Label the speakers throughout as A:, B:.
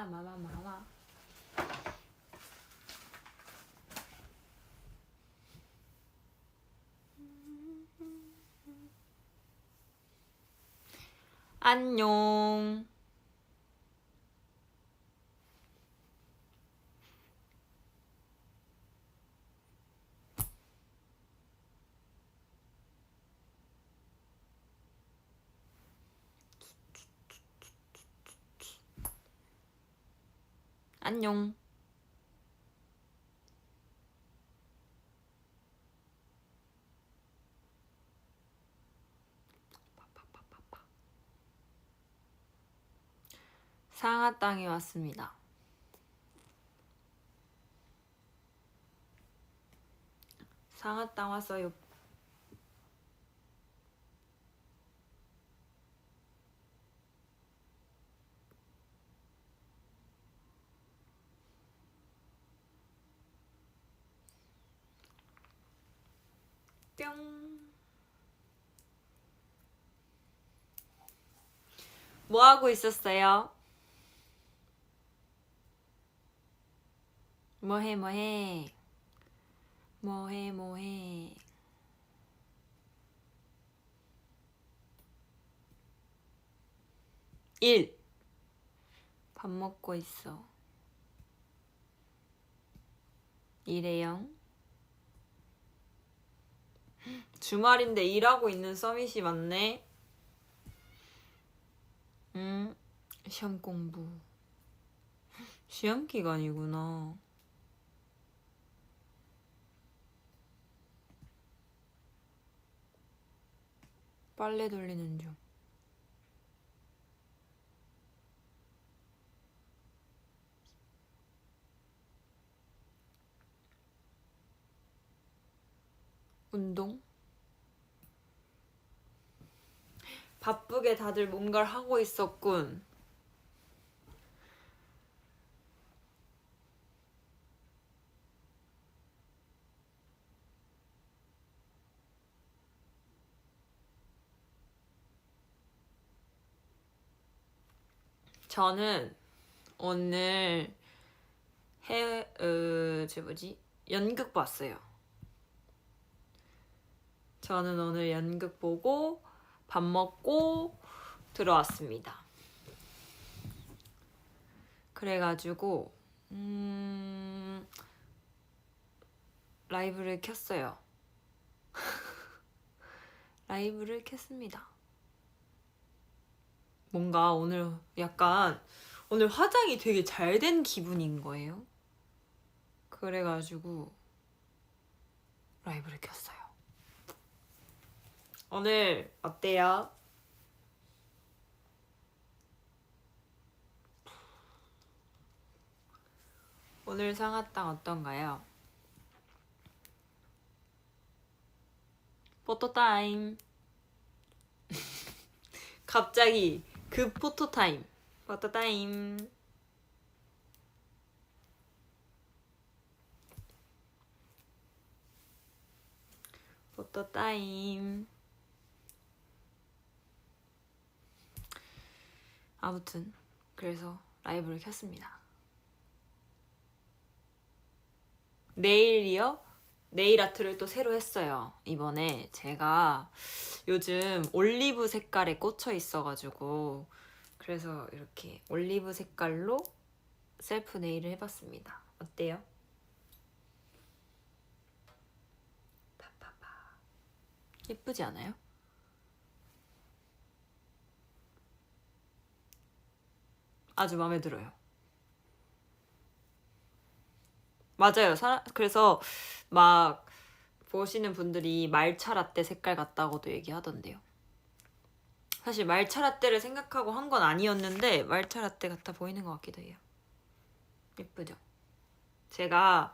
A: 마마. 안녕. 안녕. 상하 땅에 왔습니다. 상하 땅 왔어요. 뿅. 뭐 하고 있었어요? 뭐해. 1. 밥 먹고 있어. 1회0. 주말인데 일하고 있는 서밋이 많네. 시험 공부. 시험 기간이구나. 빨래 돌리는 중. 운동? 바쁘게 다들 뭔가를 하고 있었군. 저는 오늘 연극 봤어요. 저는 오늘 연극 보고 밥 먹고 들어왔습니다. 그래가지고 라이브를 켰어요. 라이브를 켰습니다. 뭔가 오늘 화장이 되게 잘 된 기분인 거예요. 그래가지고 라이브를 켰어요. 오늘 어때요? 오늘 상하땅 어떤가요? 포토타임. 갑자기 그 포토타임. 포토타임. 포토타임. 아무튼 그래서 라이브를 켰습니다. 내일이요? 네일 아트를 또 새로 했어요. 이번에 제가 요즘 올리브 색깔에 꽂혀 있어가지고 그래서 이렇게 올리브 색깔로 셀프 네일을 해봤습니다. 어때요? 파파파. 예쁘지 않아요? 아주 마음에 들어요. 맞아요. 그래서 막 보시는 분들이 말차 라떼 색깔 같다고도 얘기하던데요. 사실 말차 라떼를 생각하고 한 건 아니었는데 말차 라떼 같아 보이는 것 같기도 해요. 예쁘죠? 제가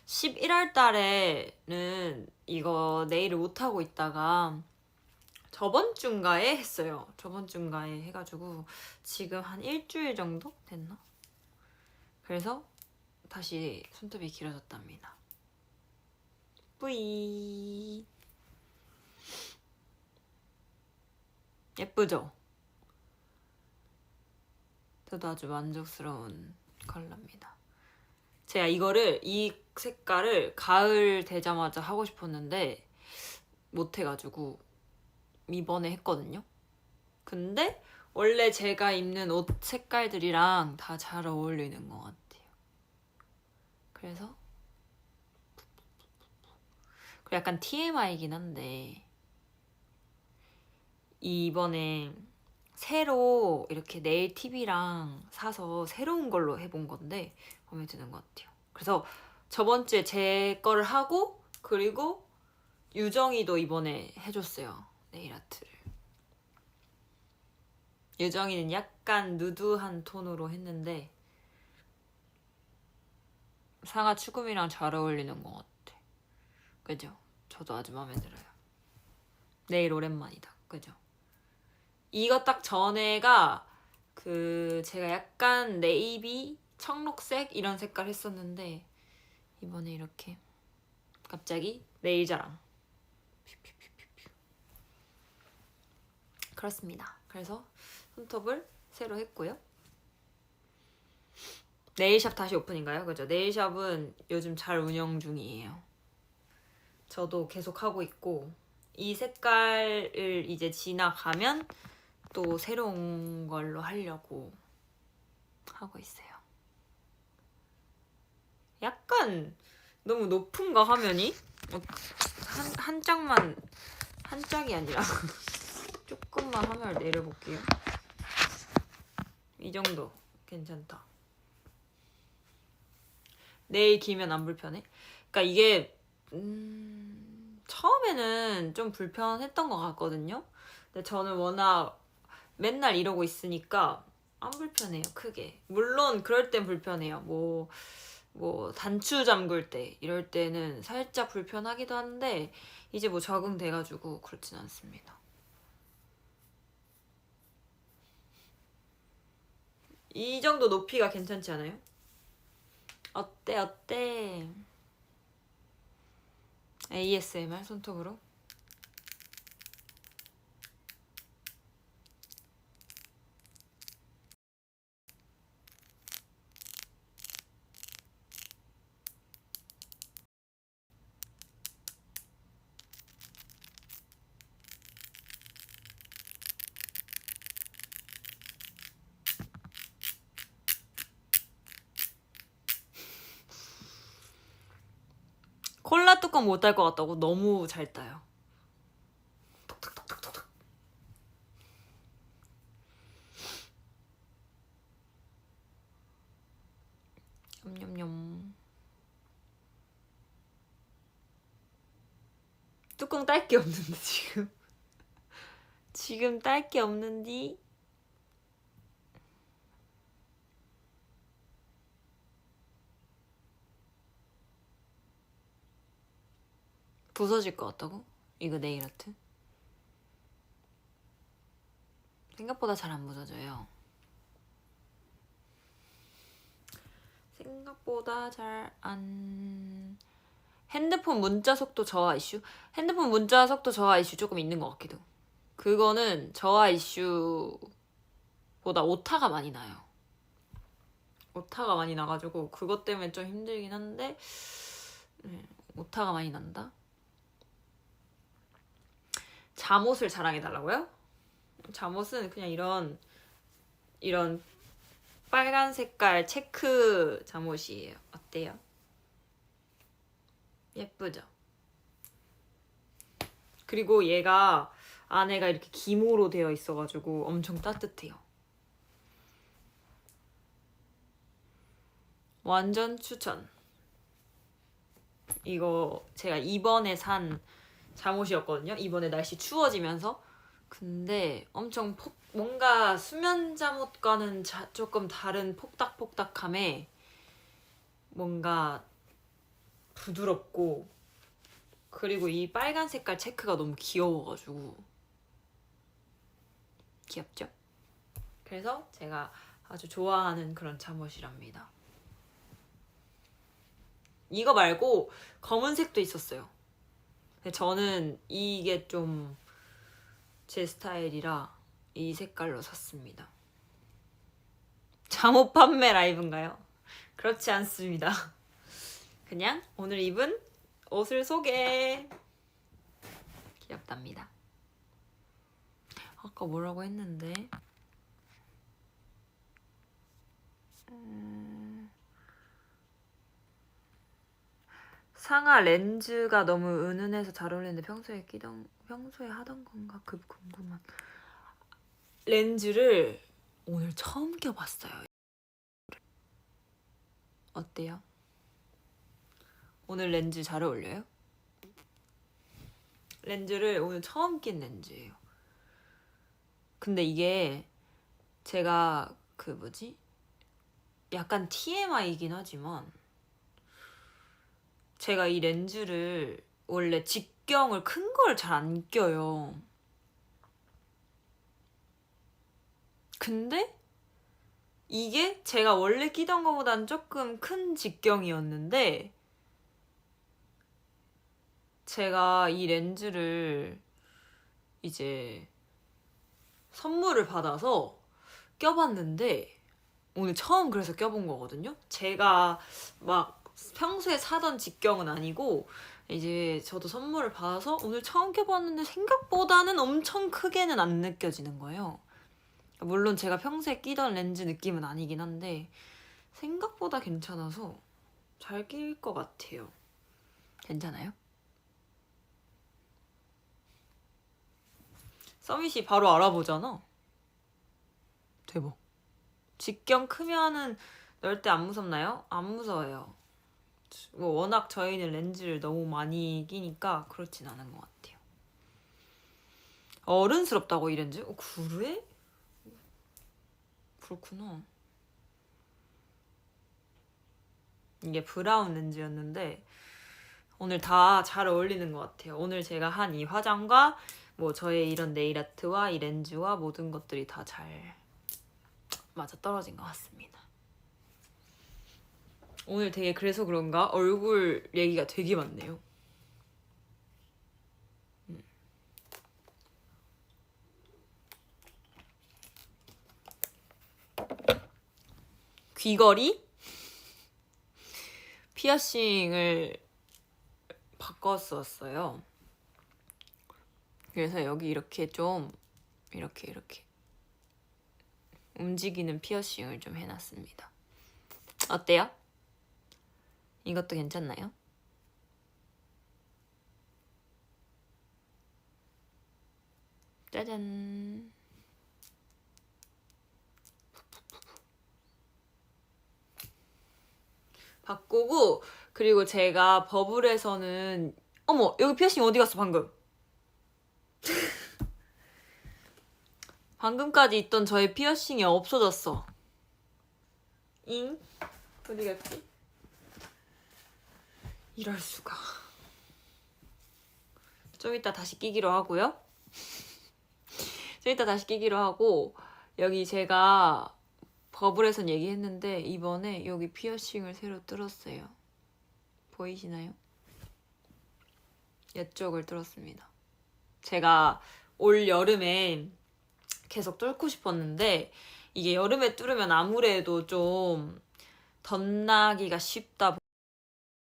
A: 11월 달에는 이거 네일을 못하고 있다가 저번 주인가에 했어요. 저번 주인가에 해가지고 지금 한 일주일 정도 됐나? 그래서 다시 손톱이 길어졌답니다. 뿌이. 예쁘죠? 저도 아주 만족스러운 컬러입니다. 제가 이 색깔을 가을 되자마자 하고 싶었는데 못해가지고 이번에 했거든요. 근데 원래 제가 입는 옷 색깔들이랑 다 잘 어울리는 것 같아요. 그래서 약간 TMI이긴 한데 이번에 새로 이렇게 네일 팁이랑 사서 새로운 걸로 해본 건데 마음에 드는 것 같아요. 그래서 저번 주에 제 거를 하고 그리고 유정이도 이번에 해줬어요. 네일 아트를. 유정이는 약간 누드한 톤으로 했는데 상아 추금이랑 잘 어울리는 것 같아. 그죠? 저도 아주 마음에 들어요. 네일 오랜만이다. 그죠? 이거 딱 전에가 제가 약간 네이비, 청록색 이런 색깔 했었는데 이번에 이렇게 갑자기 네일 자랑. 그렇습니다. 그래서 손톱을 새로 했고요. 네일샵 다시 오픈인가요? 그죠? 네일샵은 요즘 잘 운영 중이에요. 저도 계속 하고 있고 이 색깔을 이제 지나가면 또 새로운 걸로 하려고 하고 있어요. 약간 너무 높은가 화면이? 한 짝만 한 짝이 아니라 조금만 화면을 내려볼게요. 이 정도 괜찮다. 내일 기면 안 불편해? 그러니까 이게 처음에는 좀 불편했던 것 같거든요. 근데 저는 워낙 맨날 이러고 있으니까 안 불편해요, 크게. 물론 그럴 땐 불편해요. 뭐 단추 잠글 때 이럴 때는 살짝 불편하기도 한데 이제 뭐 적응돼가지고 그렇진 않습니다. 이 정도 높이가 괜찮지 않아요? 어때? ASMR 손톱으로? 콜라 뚜껑 못 딸 것 같다고? 너무 잘 따요. 톡톡톡톡톡. 냠냠냠. 뚜껑 딸 게 없는데 지금. 지금 딸 게 없는디? 부서질 것 같다고? 이거 네일 아트? 생각보다 잘 안 부서져요. 생각보다 잘 안... 핸드폰 문자 속도 저하 이슈? 핸드폰 문자 속도 저하 이슈 조금 있는 것 같기도. 그거는 저하 이슈보다 오타가 많이 나요. 오타가 많이 나가지고 그것 때문에 좀 힘들긴 한데 오타가 많이 난다? 잠옷을 자랑해달라고요? 잠옷은 그냥 이런 빨간 색깔 체크 잠옷이에요. 어때요? 예쁘죠? 그리고 얘가 안에가 이렇게 기모로 되어 있어가지고 엄청 따뜻해요. 완전 추천. 이거 제가 이번에 산 잠옷이었거든요. 이번에 날씨 추워지면서. 근데 엄청 뭔가 수면 잠옷과는 조금 다른 폭닥폭닥함에 뭔가 부드럽고 그리고 이 빨간 색깔 체크가 너무 귀여워가지고 귀엽죠? 그래서 제가 아주 좋아하는 그런 잠옷이랍니다. 이거 말고 검은색도 있었어요. 근데 저는 이게 좀 제 스타일이라 이 색깔로 샀습니다. 잠옷 판매 라이브인가요? 그렇지 않습니다. 그냥 오늘 입은 옷을 소개. 귀엽답니다. 아까 뭐라고 했는데 상아 렌즈가 너무 은은해서 잘 어울리는데 평소에 하던 건가 급 궁금한. 렌즈를 오늘 처음 껴봤어요. 어때요? 오늘 렌즈 잘 어울려요? 렌즈를 오늘 처음 낀 렌즈예요. 근데 이게 제가 그 뭐지? 약간 TMI이긴 하지만 제가 이 렌즈를 원래 직경을 큰 걸 잘 안 껴요. 근데 이게 제가 원래 끼던 것보단 조금 큰 직경이었는데 제가 이 렌즈를 이제 선물을 받아서 껴봤는데 오늘 처음 그래서 껴본 거거든요. 제가 막 평소에 사던 직경은 아니고 이제 저도 선물을 받아서 오늘 처음 껴봤는데 생각보다는 엄청 크게는 안 느껴지는 거예요. 물론 제가 평소에 끼던 렌즈 느낌은 아니긴 한데 생각보다 괜찮아서 잘 낄 것 같아요. 괜찮아요? 서밋이 바로 알아보잖아. 대박. 직경 크면은 넣을 때 안 무섭나요? 안 무서워요. 뭐 워낙 저희는 렌즈를 너무 많이 끼니까 그렇진 않은 것 같아요. 어른스럽다고 이 렌즈? 그래? 그렇구나. 이게 브라운 렌즈였는데 오늘 다 잘 어울리는 것 같아요. 오늘 제가 한 이 화장과 뭐 저의 이런 네일 아트와 이 렌즈와 모든 것들이 다 잘 맞아 떨어진 것 같습니다. 오늘 되게 그래서 그런가 얼굴 얘기가 되게 많네요. 귀걸이? 피어싱을 바꿨었어요. 그래서 여기 이렇게 좀 이렇게 움직이는 피어싱을 좀 해놨습니다. 어때요? 이것도 괜찮나요? 짜잔. 바꾸고 그리고 제가 버블에서는 어머 여기 피어싱 어디 갔어 방금? 방금까지 있던 저의 피어싱이 없어졌어. 잉? 어디 갔지? 이럴 수가. 좀 이따 다시 끼기로 하고요. 좀 이따 다시 끼기로 하고 여기 제가 버블에선 얘기했는데 이번에 여기 피어싱을 새로 뚫었어요. 보이시나요? 이쪽을 뚫었습니다. 제가 올 여름에 계속 뚫고 싶었는데 이게 여름에 뚫으면 아무래도 좀 덧나기가 쉽다 보니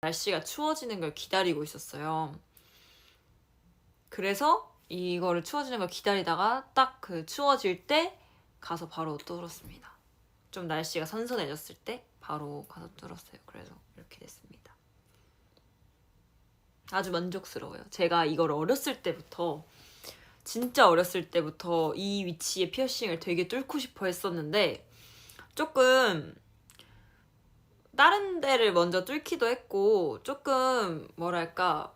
A: 날씨가 추워지는 걸 기다리고 있었어요. 그래서 이거를 추워지는 걸 기다리다가 딱 그 추워질 때 가서 바로 뚫었습니다. 좀 날씨가 선선해졌을 때 바로 가서 뚫었어요. 그래서 이렇게 됐습니다. 아주 만족스러워요. 제가 이걸 어렸을 때부터 진짜 어렸을 때부터 이 위치에 피어싱을 되게 뚫고 싶어 했었는데 조금 다른 데를 먼저 뚫기도 했고 조금 뭐랄까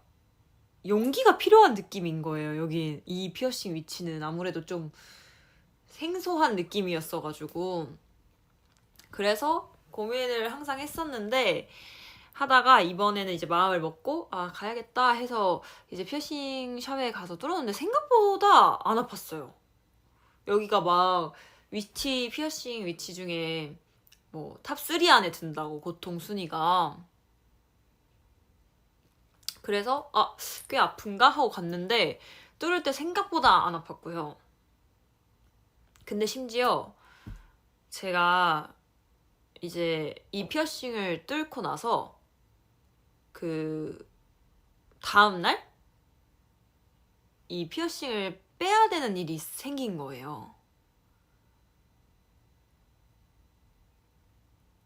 A: 용기가 필요한 느낌인 거예요. 여기 이 피어싱 위치는 아무래도 좀 생소한 느낌이었어가지고 그래서 고민을 항상 했었는데 하다가 이번에는 이제 마음을 먹고 아 가야겠다 해서 이제 피어싱 샵에 가서 뚫었는데 생각보다 안 아팠어요. 여기가 막 위치 피어싱 위치 중에 뭐 탑 3 안에 든다고 고통 순위가. 그래서 아 꽤 아픈가 하고 갔는데 뚫을 때 생각보다 안 아팠고요. 근데 심지어 제가 이제 이 피어싱을 뚫고 나서 그 다음날 이 피어싱을 빼야 되는 일이 생긴 거예요.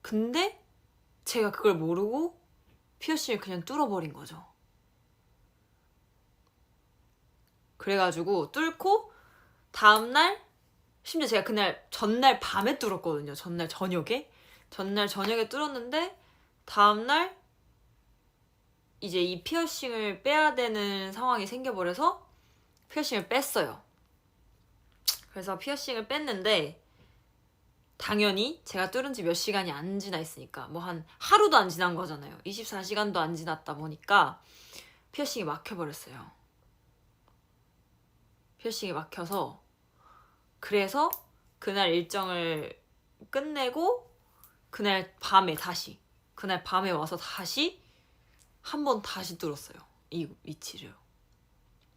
A: 근데 제가 그걸 모르고 피어싱을 그냥 뚫어버린 거죠. 그래가지고 뚫고 다음날, 심지어 제가 그날 전날 밤에 뚫었거든요. 전날 저녁에 뚫었는데 다음날 이제 이 피어싱을 빼야 되는 상황이 생겨버려서 피어싱을 뺐어요. 그래서 피어싱을 뺐는데 당연히 제가 뚫은 지 몇 시간이 안 지나 있으니까 뭐 한 하루도 안 지난 거잖아요. 24시간도 안 지났다 보니까 피어싱이 막혀버렸어요. 피어싱이 막혀서 그래서 그날 일정을 끝내고 그날 밤에 와서 다시 한 번 다시 뚫었어요. 이 위치를.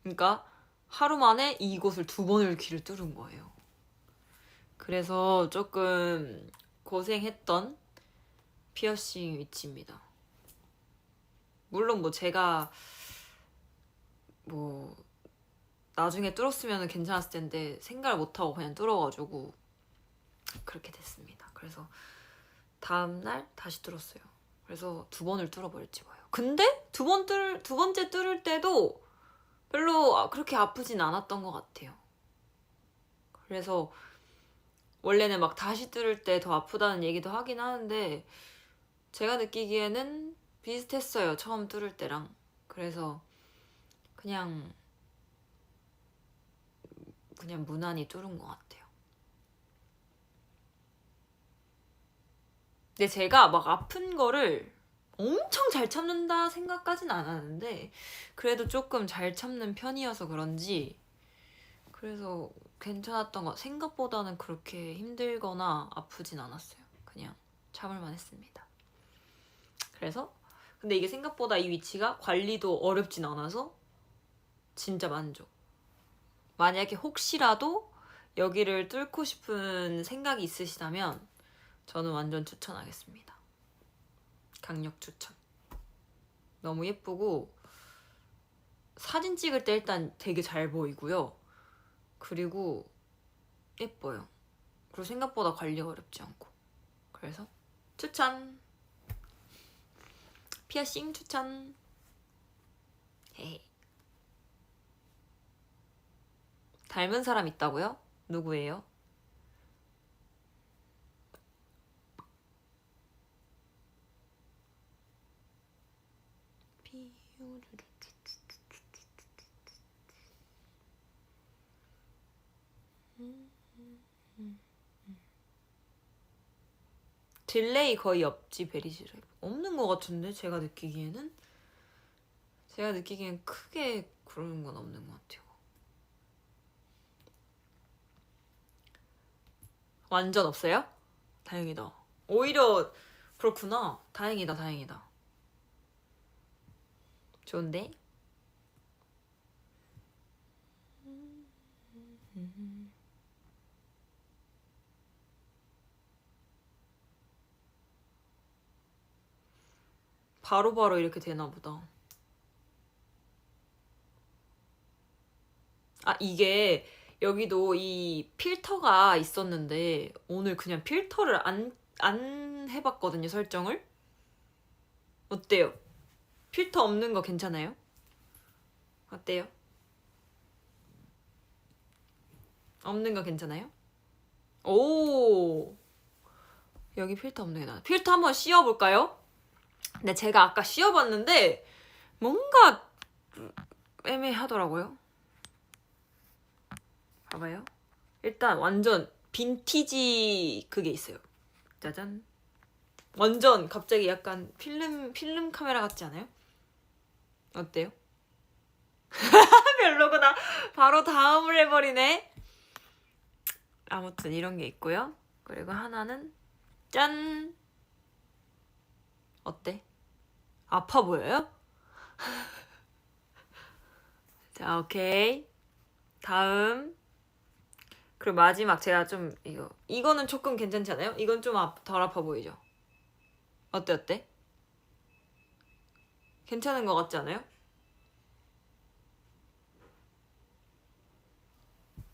A: 그러니까 하루 만에 이곳을 2번을 귀를 뚫은 거예요. 그래서 조금 고생했던 피어싱 위치입니다. 물론 뭐 제가 뭐 나중에 뚫었으면 괜찮았을 텐데 생각을 못하고 그냥 뚫어가지고 그렇게 됐습니다. 그래서 다음날 다시 뚫었어요. 그래서 2번을 뚫어버렸지 뭐예요. 근데 두 번째 뚫을 때도 별로 그렇게 아프진 않았던 것 같아요. 그래서 원래는 막 다시 뚫을 때 더 아프다는 얘기도 하긴 하는데 제가 느끼기에는 비슷했어요. 처음 뚫을 때랑. 그래서 그냥 무난히 뚫은 것 같아요. 근데 제가 막 아픈 거를 엄청 잘 참는다 생각까진 않았는데 그래도 조금 잘 참는 편이어서 그런지 그래서 괜찮았던 것, 생각보다는 그렇게 힘들거나 아프진 않았어요. 그냥 참을만 했습니다. 그래서 근데 이게 생각보다 이 위치가 관리도 어렵진 않아서 진짜 만족. 만약에 혹시라도 여기를 뚫고 싶은 생각이 있으시다면 저는 완전 추천하겠습니다. 강력 추천. 너무 예쁘고 사진 찍을 때 일단 되게 잘 보이고요. 그리고 예뻐요. 그리고 생각보다 관리가 어렵지 않고. 그래서 추천. 피어싱 추천. 헤헤. 닮은 사람 있다고요? 누구예요? 딜레이 거의 없지. 베리시를 없는 것 같은데 제가 느끼기에는 크게 그러는 건 없는 것 같아요. 완전 없어요? 다행이다. 오히려 그렇구나. 다행이다. 좋은데? 바로바로 이렇게 되나 보다. 아, 이게 여기도 이 필터가 있었는데 오늘 그냥 필터를 안 해봤거든요, 설정을. 어때요? 필터 없는 거 괜찮아요? 어때요? 없는 거 괜찮아요? 오, 여기 필터 없는 게 나아. 필터 한번 씌워볼까요? 근데 제가 아까 씌워봤는데 뭔가 애매하더라고요. 봐봐요. 일단 완전 빈티지 그게 있어요. 짜잔. 완전 갑자기 약간 필름 카메라 같지 않아요? 어때요? 별로구나. 바로 다음을 해버리네. 아무튼 이런 게 있고요. 그리고 하나는 짠. 어때? 아파 보여요? 자, 오케이. 다음. 그리고 마지막 제가 좀 이거는 조금 괜찮지 않아요? 이건 좀 덜 아파 보이죠? 어때 어때? 괜찮은 것 같지 않아요?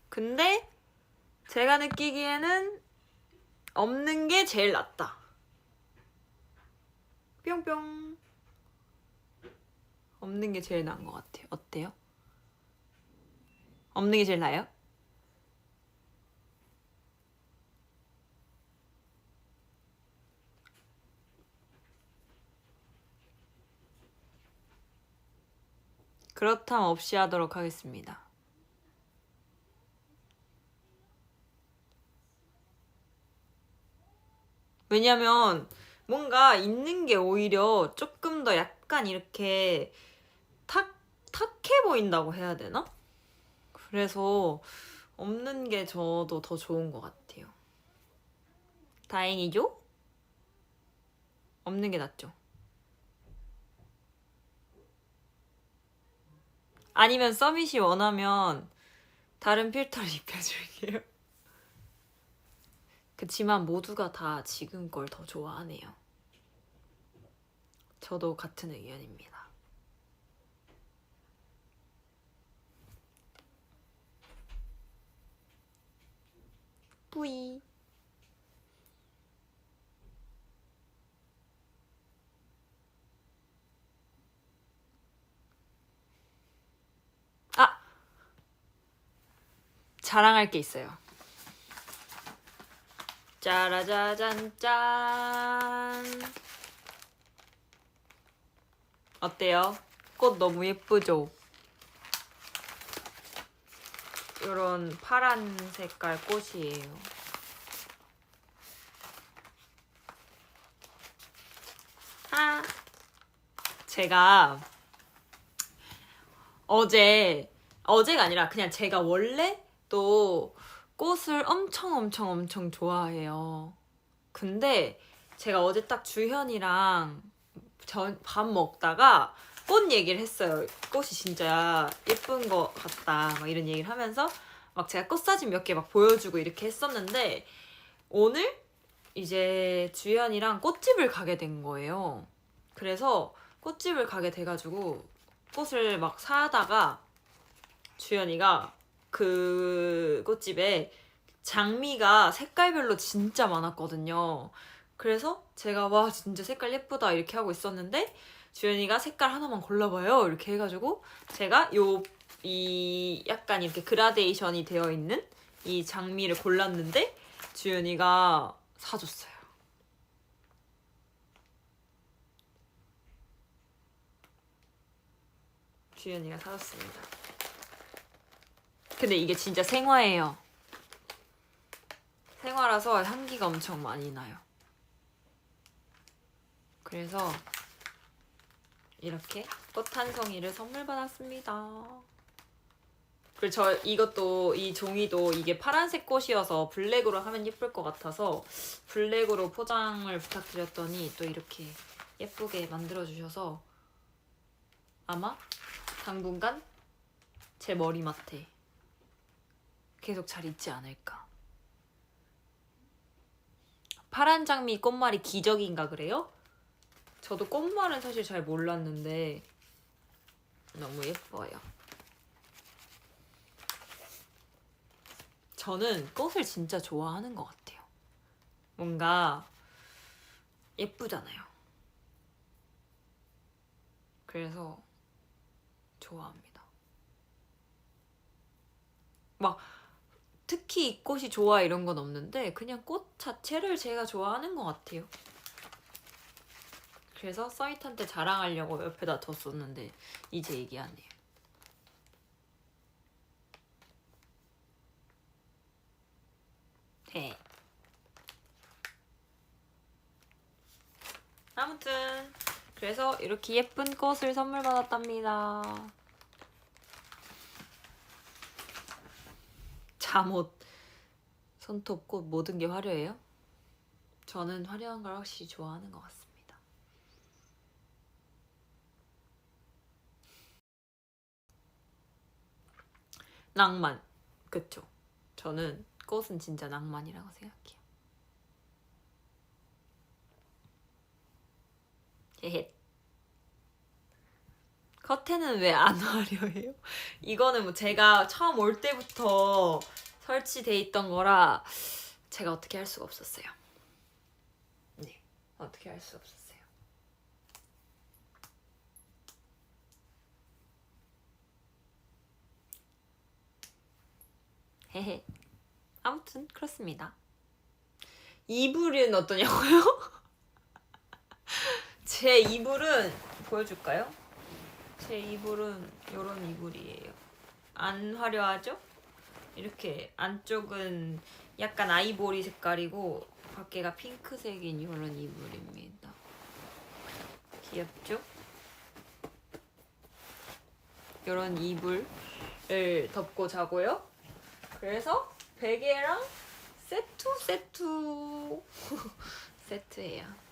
A: 근데 제가 느끼기에는 없는 게 제일 낫다. 뿅뿅. 없는 게 제일 나은 것 같아요. 어때요? 없는 게 제일 나아요? 그렇다면 없이 하도록 하겠습니다. 왜냐면 뭔가 있는 게 오히려 조금 더 약간 이렇게 탁해 보인다고 해야 되나? 그래서 없는 게 저도 더 좋은 것 같아요. 다행이죠? 없는 게 낫죠. 아니면 서밋이 원하면 다른 필터를 입혀줄게요. 그치만 모두가 다 지금 걸 더 좋아하네요. 저도 같은 의견입니다. 뿌이. 아! 자랑할 게 있어요. 짜라자잔 짠. 어때요? 꽃 너무 예쁘죠? 이런 파란 색깔 꽃이에요. 아, 제가 어제가 아니라 그냥 제가 원래 또 꽃을 엄청 좋아해요. 근데 제가 어제 딱 주현이랑 밥 먹다가 꽃 얘기를 했어요. 꽃이 진짜 예쁜 것 같다. 막 이런 얘기를 하면서 막 제가 꽃 사진 몇 개 막 보여주고 이렇게 했었는데 오늘 이제 주현이랑 꽃집을 가게 된 거예요. 그래서 꽃집을 가게 돼가지고 꽃을 막 사다가 주현이가 그 꽃집에 장미가 색깔별로 진짜 많았거든요. 그래서 제가 와 진짜 색깔 예쁘다 이렇게 하고 있었는데 주연이가 색깔 하나만 골라봐요 이렇게 해가지고 제가 이 약간 이렇게 그라데이션이 되어 있는 이 장미를 골랐는데 주연이가 사줬어요. 주연이가 사줬습니다. 근데 이게 진짜 생화예요. 생화라서 향기가 엄청 많이 나요. 그래서 이렇게 꽃 한 송이를 선물 받았습니다. 그리고 저 이것도 이 종이도 이게 파란색 꽃이어서 블랙으로 하면 예쁠 것 같아서 블랙으로 포장을 부탁드렸더니 또 이렇게 예쁘게 만들어주셔서 아마 당분간 제 머리맡에 계속 잘 있지 않을까. 파란 장미 꽃말이 기적인가 그래요? 저도 꽃말은 사실 잘 몰랐는데 너무 예뻐요. 저는 꽃을 진짜 좋아하는 것 같아요. 뭔가 예쁘잖아요. 그래서 좋아합니다. 막 특히 이 꽃이 좋아 이런 건 없는데 그냥 꽃 자체를 제가 좋아하는 것 같아요. 그래서 서이탄테 자랑하려고 옆에다 뒀었는데 이제 얘기하네요. 네. 아무튼 그래서 이렇게 예쁜 꽃을 선물 받았답니다. 잠옷, 손톱, 꽃 모든 게 화려해요? 저는 화려한 걸 확실히 좋아하는 것 같습니다. 낭만, 그쵸? 저는 꽃은 진짜 낭만이라고 생각해요. 헤헷. 커튼은 왜 안 화려해요? 이거는 뭐 제가 처음 올 때부터 설치돼 있던 거라 제가 어떻게 할 수가 없었어요. 네, 어떻게 할 수 없었어요. 헤헤. 아무튼 그렇습니다. 이불은 어떠냐고요? 제 이불은 보여줄까요? 제 이불은 이런 이불이에요. 안 화려하죠? 이렇게 안쪽은 약간 아이보리 색깔이고 밖에가 핑크색인 이런 이불입니다. 귀엽죠? 이런 이불을 덮고 자고요. 그래서 베개랑 세트예요.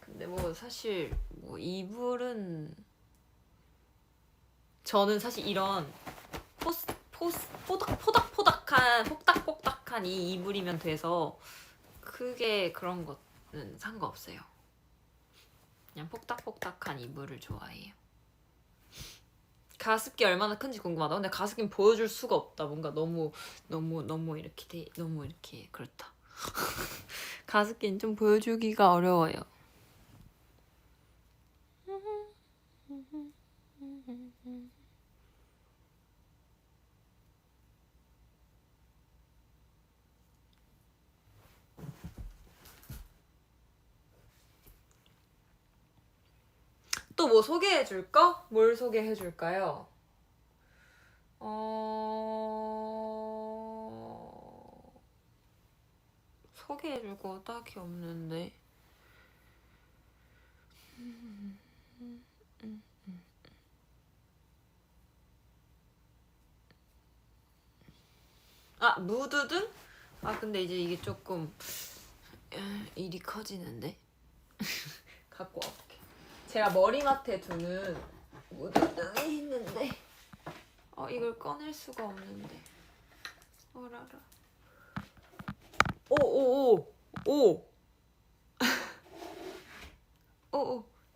A: 근데 뭐 사실 뭐 이불은 저는 사실 이런 포닥포닥한 이 이불이면 돼서 크게 그런 거는 상관없어요. 그냥 폭닥폭닥한 이불을 좋아해요. 가습기 얼마나 큰지 궁금하다. 근데 가습기는 보여줄 수가 없다. 뭔가 너무 이렇게 그렇다. 가습기는 좀 보여주기가 어려워요. 또 뭐 소개해줄까? 뭘 소개해줄까요? 소개해줄 거 딱히 없는데. 아, 무드등? 아, 근데 이제 이게 조금 일이 커지는데? 갖고 와볼게. 제가 머리맡에 두는 무드등이 있는데 이걸 꺼낼 수가 없는데. 어라라. 오오오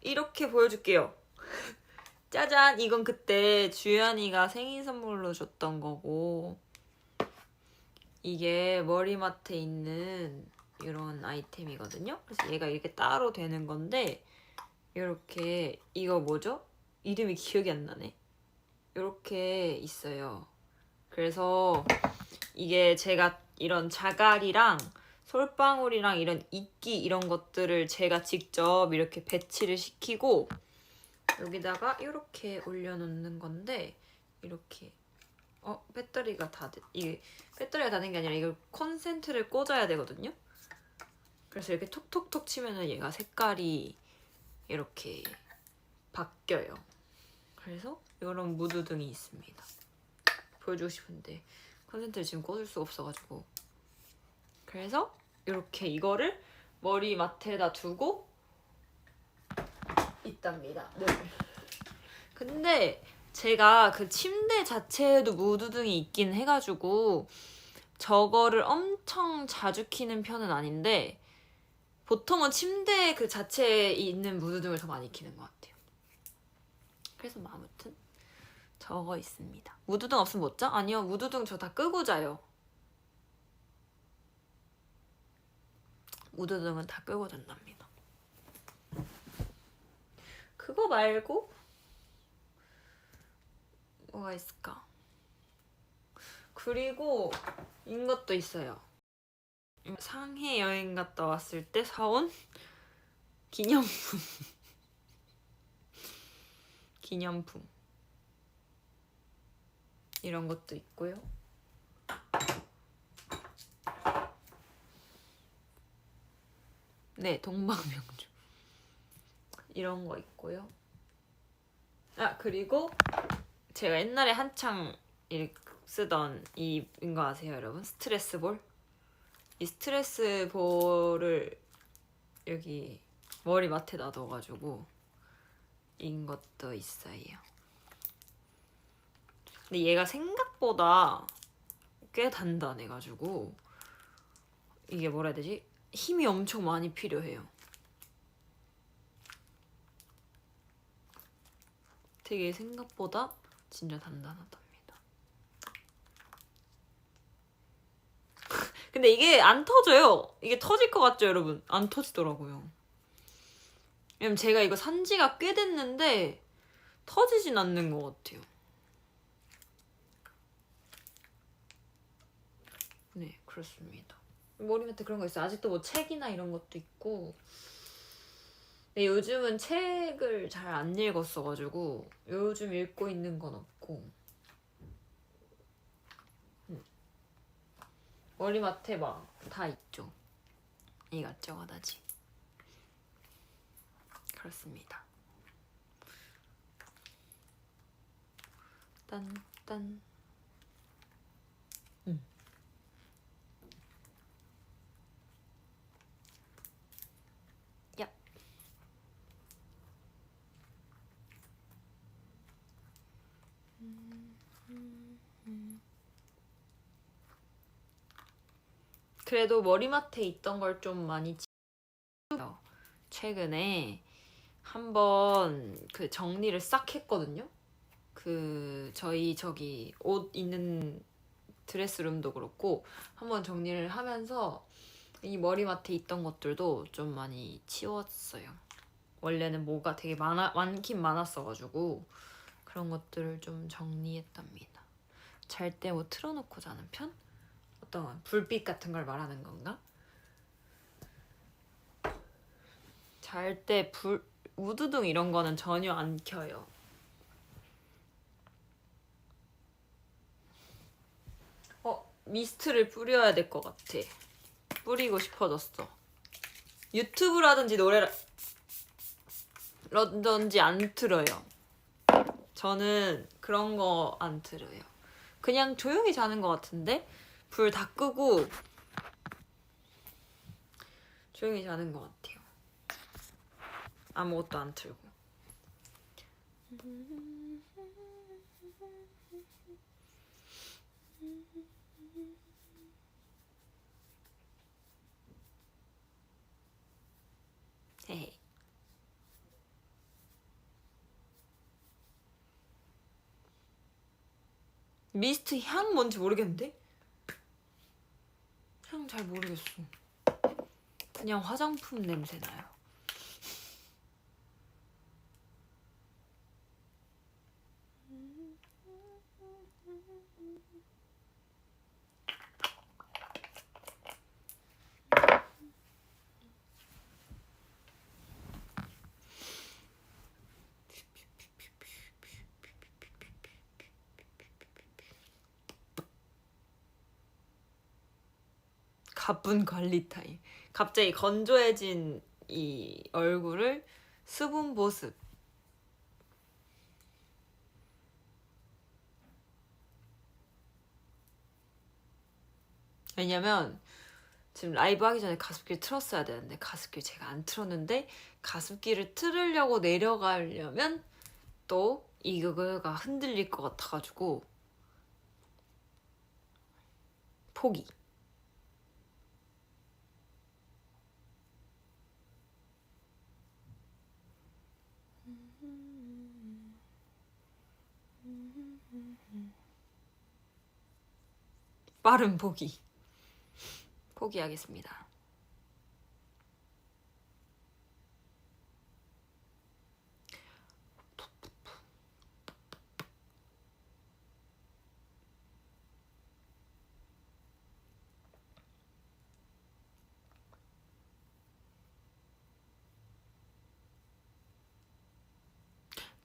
A: 이렇게 보여줄게요. 짜잔, 이건 그때 주연이가 생일 선물로 줬던 거고, 이게 머리맡에 있는 이런 아이템이거든요. 그래서 얘가 이렇게 따로 되는 건데, 이렇게, 이거 뭐죠? 이름이 기억이 안 나네. 이렇게 있어요. 그래서 이게 제가 이런 자갈이랑 솔방울이랑 이런 이끼 이런 것들을 제가 직접 이렇게 배치를 시키고 여기다가 이렇게 올려놓는 건데, 이렇게 배터리가 이게 배터리가 다 된 게 아니라 이걸 콘센트를 꽂아야 되거든요. 그래서 이렇게 톡톡톡 치면은 얘가 색깔이 이렇게 바뀌어요. 그래서 이런 무드등이 있습니다. 보여주고 싶은데 콘센트를 지금 꽂을 수가 없어가지고, 그래서 이렇게 이거를 머리맡에다 두고 있답니다. 네. 근데 제가 그 침대 자체에도 무드등이 있긴 해가지고 저거를 엄청 자주 켜는 편은 아닌데, 보통은 침대 그 자체에 있는 무드등을 더 많이 켜는 것 같아요. 그래서 뭐 아무튼 저거 있습니다. 무드등 없으면 못 자? 아니요, 무드등 저 다 끄고 자요. 무드등은 다 끄고 잔답니다. 그거 말고 뭐가 있을까? 그리고 이것도 있어요. 상해 여행 갔다 왔을 때 사온 기념품. 기념품. 이런 것도 있고요. 네, 동방명주. 이런 거 있고요. 아, 그리고 제가 옛날에 한창 쓰던 이인 거 아세요, 여러분? 스트레스 볼? 이 스트레스 볼을 여기 머리맡에 놔둬가지고 인 것도 있어요. 근데 얘가 생각보다 꽤 단단해가지고 이게 뭐라 해야 되지? 힘이 엄청 많이 필요해요. 되게 생각보다 진짜 단단하답니다. 근데 이게 안 터져요. 이게 터질 것 같죠, 여러분? 안 터지더라고요. 왜냐면 제가 이거 산 지가 꽤 됐는데 터지진 않는 것 같아요. 네, 그렇습니다. 머리맡에 그런 거 있어요. 아직도 뭐 책이나 이런 것도 있고. 근데 요즘은 책을 잘 안 읽었어가지고 요즘 읽고 있는 건 없고. 머리맡에 막 다 있죠. 이것저것하지. 그렇습니다. 딴. 야. 그래도 머리맡에 있던 걸 좀 많이 치워요. 최근에 한번 그 정리를 싹 했거든요. 그 저희 저기 옷 있는 드레스룸도 그렇고 한번 정리를 하면서 이 머리맡에 있던 것들도 좀 많이 치웠어요. 원래는 뭐가 되게 많긴 많았어가지고 그런 것들을 좀 정리했답니다. 잘 때 뭐 틀어놓고 자는 편? 어떤 불빛 같은 걸 말하는 건가? 잘 때 우드등 이런 거는 전혀 안 켜요. 미스트를 뿌려야 될 것 같아. 뿌리고 싶어졌어. 유튜브라든지 노래라든지 안 틀어요. 저는 그런 거 안 틀어요. 그냥 조용히 자는 것 같은데 불 다 끄고 조용히 자는 것 같아요. 아무것도 안 틀고. 헤헤. 미스트 향 뭔지 모르겠는데? 향 잘 모르겠어. 그냥 화장품 냄새 나요. 가쁜 관리 타임. 갑자기 건조해진 이 얼굴을 수분 보습. 왜냐면 지금 라이브 하기 전에 가습기를 틀었어야 되는데 가습기를 제가 안 틀었는데 가습기를 틀으려고 내려가려면 또 이거가 흔들릴 것 같아가지고 포기. 빠른 포기. 포기하겠습니다.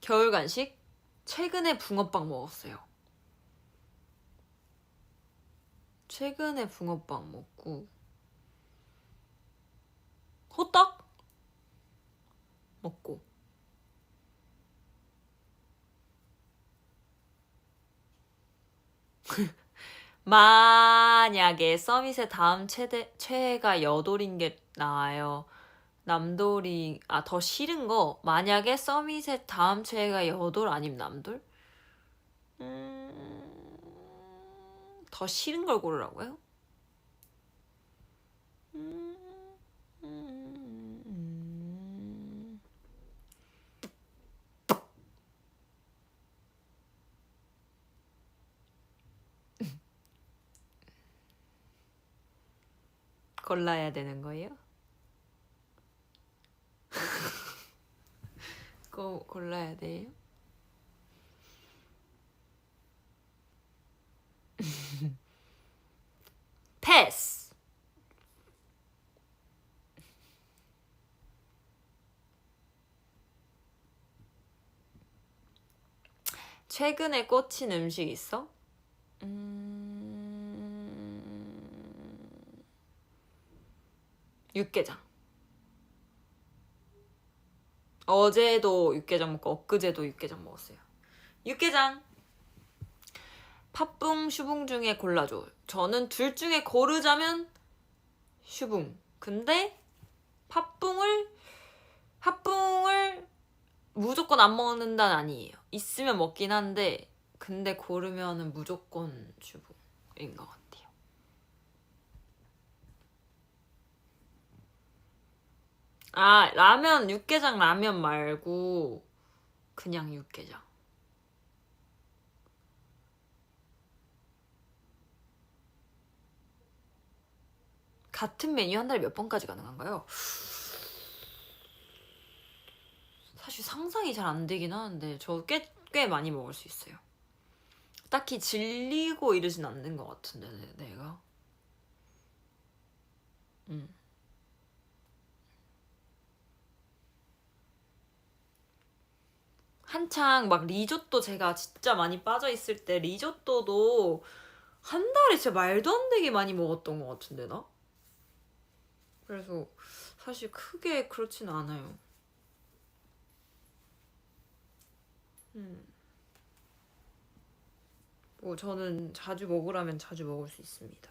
A: 겨울 간식? 최근에 붕어빵 먹었어요. 최근에 붕어빵 먹고 호떡 먹고 만약에 서밋의 다음 최애가 여돌인 게 나아요. 남돌이 더 싫은 거 만약에 서밋의 다음 최애가 여돌 아니면 남돌? 더 싫은 걸 고르라고요? 골라야 되는 거예요? 그거 골라야 돼요? 패스! 최근에 꽂힌 음식 있어? 육개장. 어제도 육개장 먹고 엊그제도 육개장 먹었어요. 육개장! 팥붕, 슈붕 중에 골라줘. 저는 둘 중에 고르자면 슈붕. 근데 팥붕을 무조건 안 먹는다는 아니에요. 있으면 먹긴 한데 근데 고르면은 무조건 슈붕인 것 같아요. 아, 라면, 육개장 라면 말고 그냥 육개장. 같은 메뉴 한 달에 몇 번까지 가능한가요? 사실 상상이 잘 안 되긴 하는데 저 꽤 많이 먹을 수 있어요. 딱히 질리고 이러진 않는 것 같은데 내가. 한창 막 리조또 제가 진짜 많이 빠져있을 때 리조또도 한 달에 진짜 말도 안 되게 많이 먹었던 것 같은데 나? 그래서 사실 크게 그렇진 않아요. 뭐 저는 자주 먹으라면 자주 먹을 수 있습니다.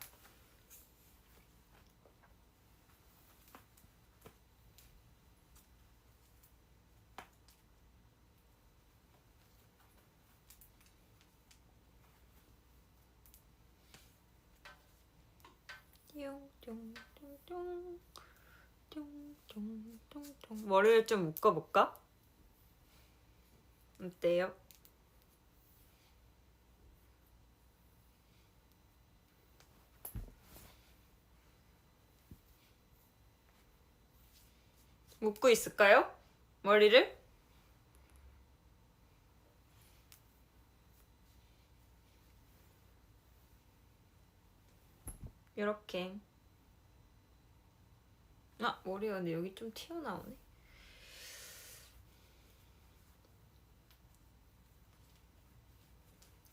A: 머리를 좀 묶어볼까? 어때요? 묶고 있을까요? 머리를? 이렇게. 아, 머리가 근데 여기 좀 튀어나오네.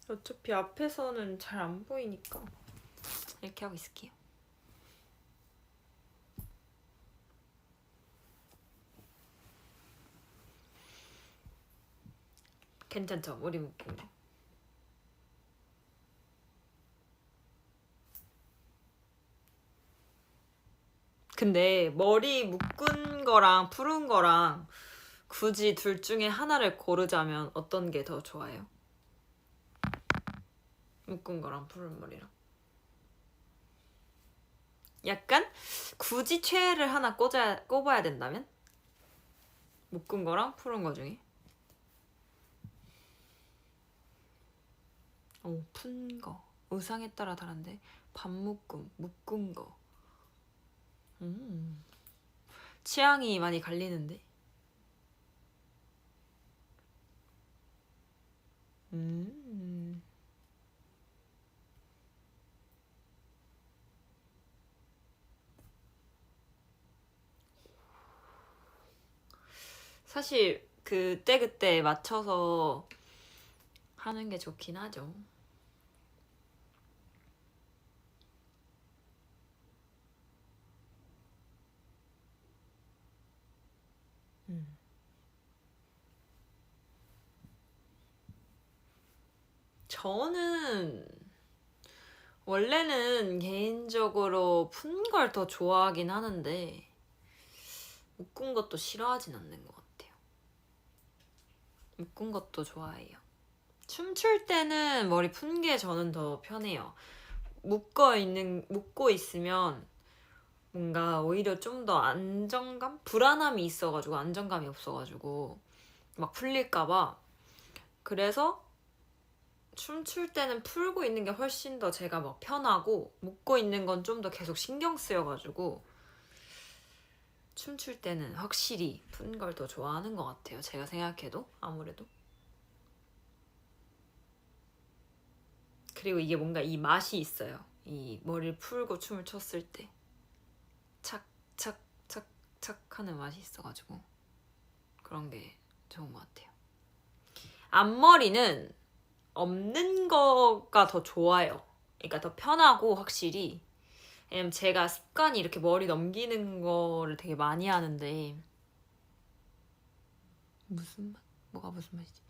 A: 어차피 앞에서는 잘 안 보이니까 이렇게 하고 있을게요. 괜찮죠? 머리 묶은 거. 근데 머리 묶은 거랑 푸른 거랑 굳이 둘 중에 하나를 고르자면 어떤 게 더 좋아요? 묶은 거랑 푸른 머리랑. 약간 굳이 최애를 하나 꼽아야 된다면? 묶은 거랑 푸른 거 중에? 오, 푼 거. 의상에 따라 다른데 묶은 거. 취향이 많이 갈리는데. 사실 그때 맞춰서 하는 게 좋긴 하죠. 저는 원래는 개인적으로 푼 걸 더 좋아하긴 하는데 묶은 것도 싫어하진 않는 것 같아요. 묶은 것도 좋아해요. 춤출 때는 머리 푼 게 저는 더 편해요. 묶고 있으면 뭔가 오히려 좀 더 불안함이 있어가지고 안정감이 없어가지고 막 풀릴까봐. 그래서 춤출 때는 풀고 있는 게 훨씬 더 제가 막 편하고 묶고 있는 건 좀 더 계속 신경 쓰여가지고 춤출 때는 확실히 푼 걸 더 좋아하는 것 같아요. 제가 생각해도 아무래도. 그리고 이게 뭔가 이 맛이 있어요. 이 머리를 풀고 춤을 췄을 때 착착착착착 하는 맛이 있어가지고 그런 게 좋은 것 같아요. 앞머리는 없는 거가 더 좋아요. 그러니까 더 편하고 확실히. 왜냐면 제가 습관이 이렇게 머리 넘기는 거를 되게 많이 하는데 무슨 맛? 뭐가 무슨 맛이지?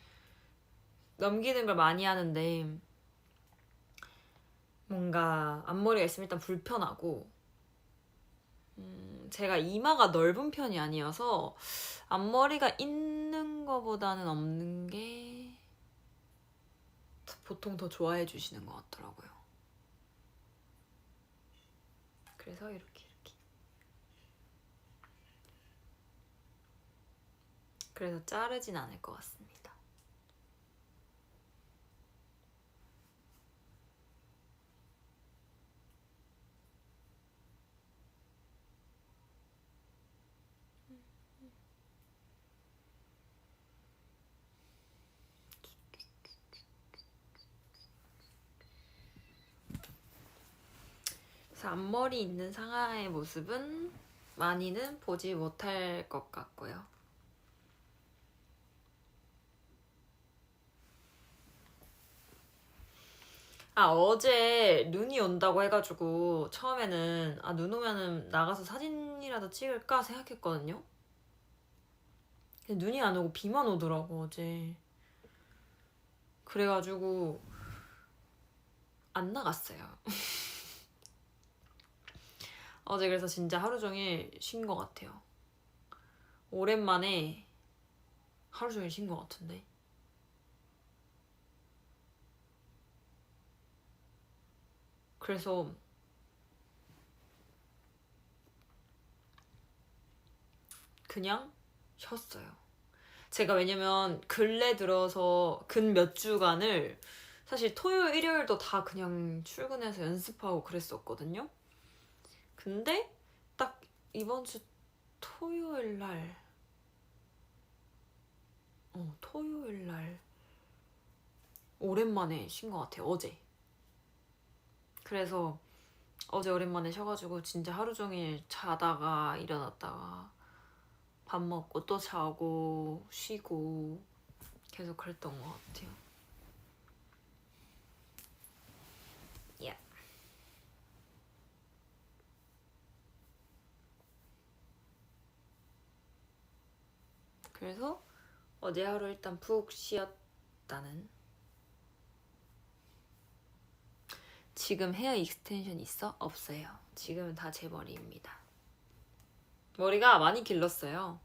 A: 넘기는 걸 많이 하는데 뭔가 앞머리가 있으면 일단 불편하고 제가 이마가 넓은 편이 아니어서 앞머리가 있는 거보다는 없는 게 보통 더 좋아해 주시는 것 같더라고요. 그래서 이렇게 그래서 자르진 않을 것 같습니다. 그래서 앞머리 있는 상하의 모습은 많이는 보지 못할 것 같고요. 어제 눈이 온다고 해가지고 처음에는 눈 오면은 나가서 사진이라도 찍을까 생각했거든요. 근데 눈이 안 오고 비만 오더라고 어제. 그래가지고 안 나갔어요. 어제 그래서 진짜 하루 종일 쉰 것 같아요. 오랜만에 하루 종일 쉰 것 같은데. 그래서 그냥 쉬었어요. 제가 왜냐면 근래 들어서 근 몇 주간을 사실 토요일, 일요일도 다 그냥 출근해서 연습하고 그랬었거든요. 근데 딱 이번 주 토요일 날 오랜만에 쉰 것 같아요. 어제. 그래서 어제 오랜만에 쉬어가지고 진짜 하루 종일 자다가 일어났다가 밥 먹고 또 자고 쉬고 계속 그랬던 것 같아요. Yeah. 그래서 어제 하루 일단 푹 쉬었다는. 지금 헤어 익스텐션 있어? 없어요. 지금은 다 제 머리입니다. 머리가 많이 길렀어요.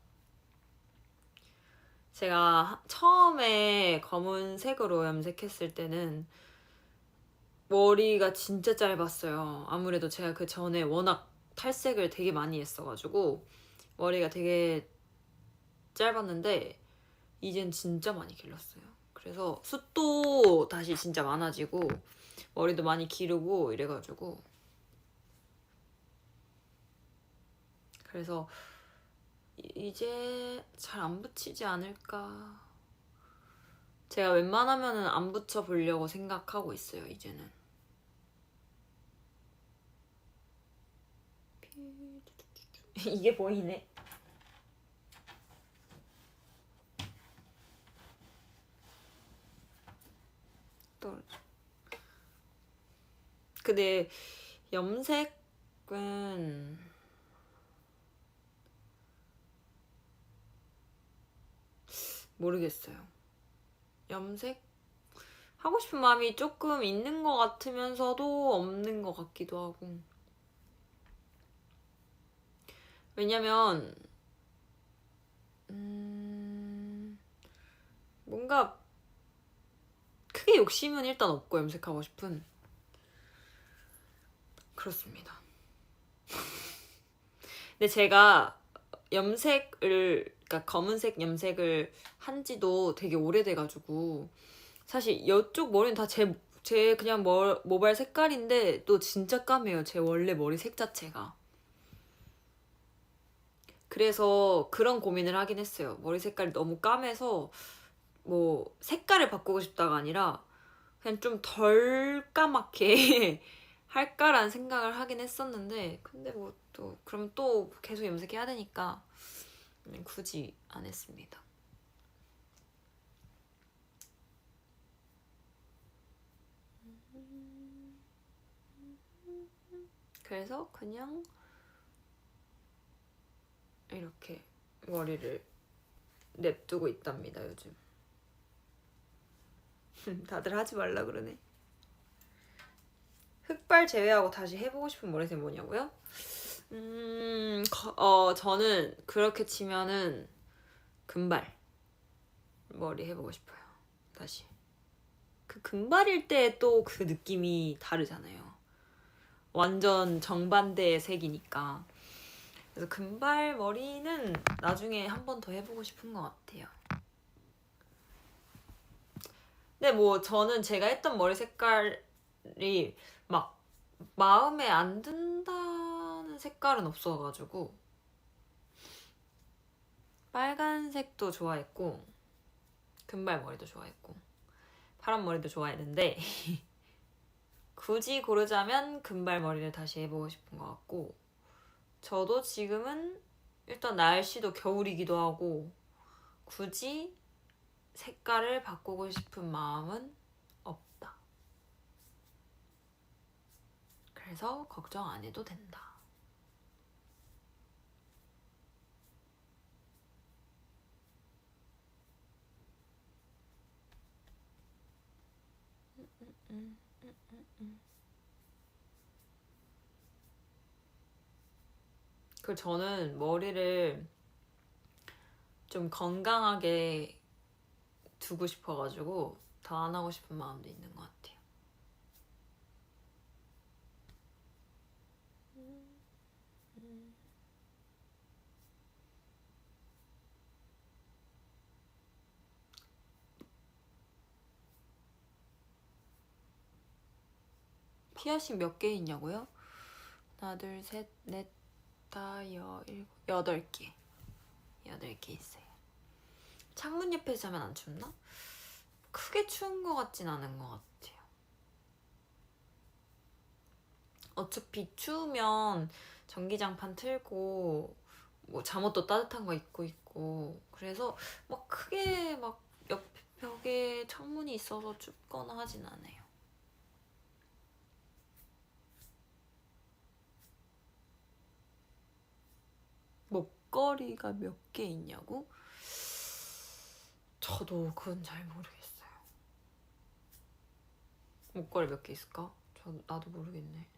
A: 제가 처음에 검은색으로 염색했을 때는 머리가 진짜 짧았어요. 아무래도 제가 그 전에 워낙 탈색을 되게 많이 했어가지고 머리가 되게 짧았는데 이젠 진짜 많이 길렀어요. 그래서 숱도 다시 진짜 많아지고 머리도 많이 기르고 이래가지고 그래서 이제 잘 안 붙이지 않을까. 제가 웬만하면은 안 붙여보려고 생각하고 있어요. 이제는. 이게 보이네. 떨어져. 근데 염색은 모르겠어요. 염색 하고 싶은 마음이 조금 있는 것 같으면서도 없는 것 같기도 하고. 왜냐면 뭔가 크게 욕심은 일단 없고 염색하고 싶은. 그렇습니다. 근데 제가 염색을 그러니까 검은색 염색을 한 지도 되게 오래돼가지고 사실 이쪽 머리는 다 제 그냥 모발 색깔인데 또 진짜 까매요. 제 원래 머리 색 자체가. 그래서 그런 고민을 하긴 했어요. 머리 색깔이 너무 까매서 뭐 색깔을 바꾸고 싶다가 아니라 그냥 좀 덜 까맣게 할까라는 생각을 하긴 했었는데, 근데 뭐 또 그럼 또 계속 염색해야 되니까 굳이 안 했습니다. 그래서 그냥 이렇게 머리를 냅두고 있답니다, 요즘. 다들 하지 말라 그러네. 흑발 제외하고 다시 해보고 싶은 머리색 뭐냐고요? 저는 그렇게 치면은 금발 머리 해보고 싶어요. 다시. 그 금발일 때 또 그 느낌이 다르잖아요. 완전 정반대의 색이니까. 그래서 금발 머리는 나중에 한 번 더 해보고 싶은 것 같아요. 근데 뭐 저는 제가 했던 머리 색깔이 막 마음에 안 든다는 색깔은 없어가지고 빨간색도 좋아했고 금발 머리도 좋아했고 파란 머리도 좋아했는데 굳이 고르자면 금발 머리를 다시 해보고 싶은 것 같고, 저도 지금은 일단 날씨도 겨울이기도 하고 굳이 색깔을 바꾸고 싶은 마음은 없다. 그래서 걱정 안 해도 된다. 그 저는 머리를 좀 건강하게 두고 싶어가지고 더 안 하고 싶은 마음도 있는 것 같아요. 피어싱 몇 개 있냐고요? 하나, 둘, 셋, 넷, 다, 일곱, 8개. 8개 있어요. 창문 옆에서 자면 안 춥나? 크게 추운 것 같진 않은 것 같아요. 어차피 추우면 전기장판 틀고 뭐 잠옷도 따뜻한 거 입고 있고, 그래서 막 크게 막 옆 벽에 창문이 있어서 춥거나 하진 않아요. 목걸이가 몇 개 있냐고? 저도 그건 잘 모르겠어요. 목걸이 몇 개 있을까? 나도 모르겠네.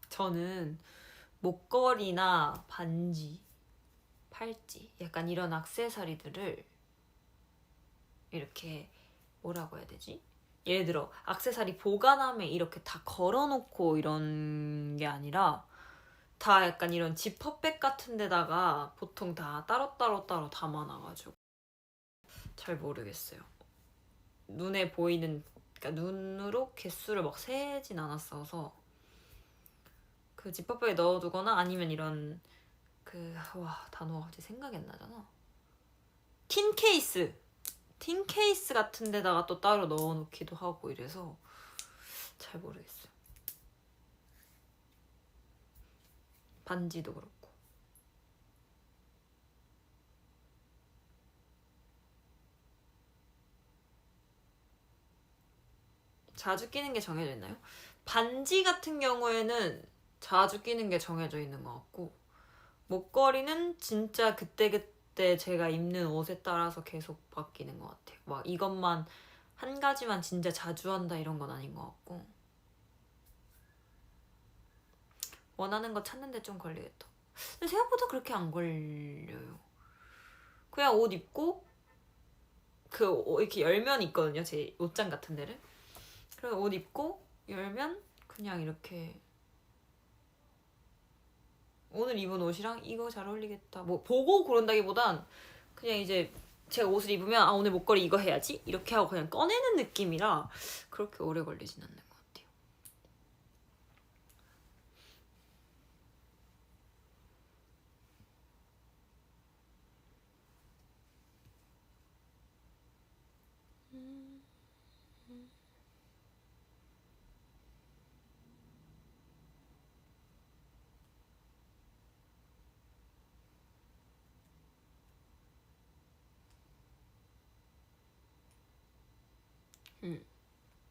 A: 저는 목걸이나 반지, 팔찌, 약간 이런 액세서리들을 이렇게 뭐라고 해야 되지? 예를 들어 액세서리 보관함에 이렇게 다 걸어놓고 이런 게 아니라 다 약간 이런 지퍼백 같은 데다가 보통 다 따로 담아놔가지고 잘 모르겠어요. 눈에 보이는, 그러니까 눈으로 개수를 막 세진 않았어서 그 지퍼백에 넣어두거나 아니면 이런 단어가 갑자기 생각이 안 나잖아. 틴 케이스 같은 데다가 또 따로 넣어놓기도 하고 이래서 잘 모르겠어요. 반지도 그렇고. 자주 끼는 게 정해져 있나요? 반지 같은 경우에는 자주 끼는 게 정해져 있는 것 같고, 목걸이는 진짜 그때그때 제가 입는 옷에 따라서 계속 바뀌는 것 같아요. 막 이것만 한 가지만 진짜 자주 한다 이런 건 아닌 것 같고. 원하는 거 찾는데 좀 걸리겠다. 근데 생각보다 그렇게 안 걸려요. 그냥 옷 입고 이렇게 열면 있거든요, 제 옷장 같은 데를. 그래서 옷 입고 열면 그냥 이렇게 오늘 입은 옷이랑 이거 잘 어울리겠다. 뭐 보고 고른다기보단 그냥 이제 제가 옷을 입으면 아 오늘 목걸이 이거 해야지 이렇게 하고 그냥 꺼내는 느낌이라 그렇게 오래 걸리진 않는 것 같아요.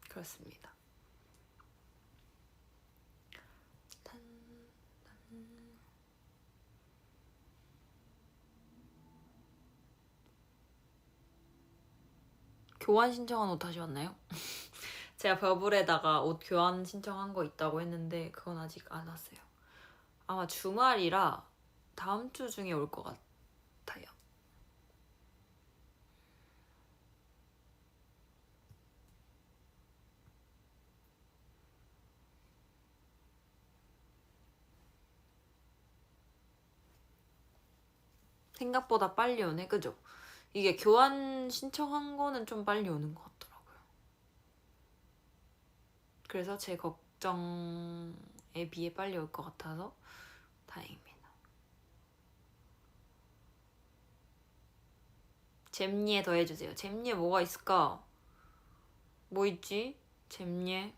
A: 그렇습니다. 교환 신청한 옷 다시 왔나요? 제가 버블에다가 옷 교환 신청한 거 있다고 했는데 그건 아직 안 왔어요. 아마 주말이라 다음 주 중에 올 것 같아요. 생각보다 빨리 오네, 그죠? 이게 교환 신청한 거는 좀 빨리 오는 것 같더라고요. 그래서 제 걱정에 비해 빨리 올 것 같아서 다행입니다. 잼니에 더해주세요. 잼니에 뭐가 있을까? 뭐 있지? 잼니에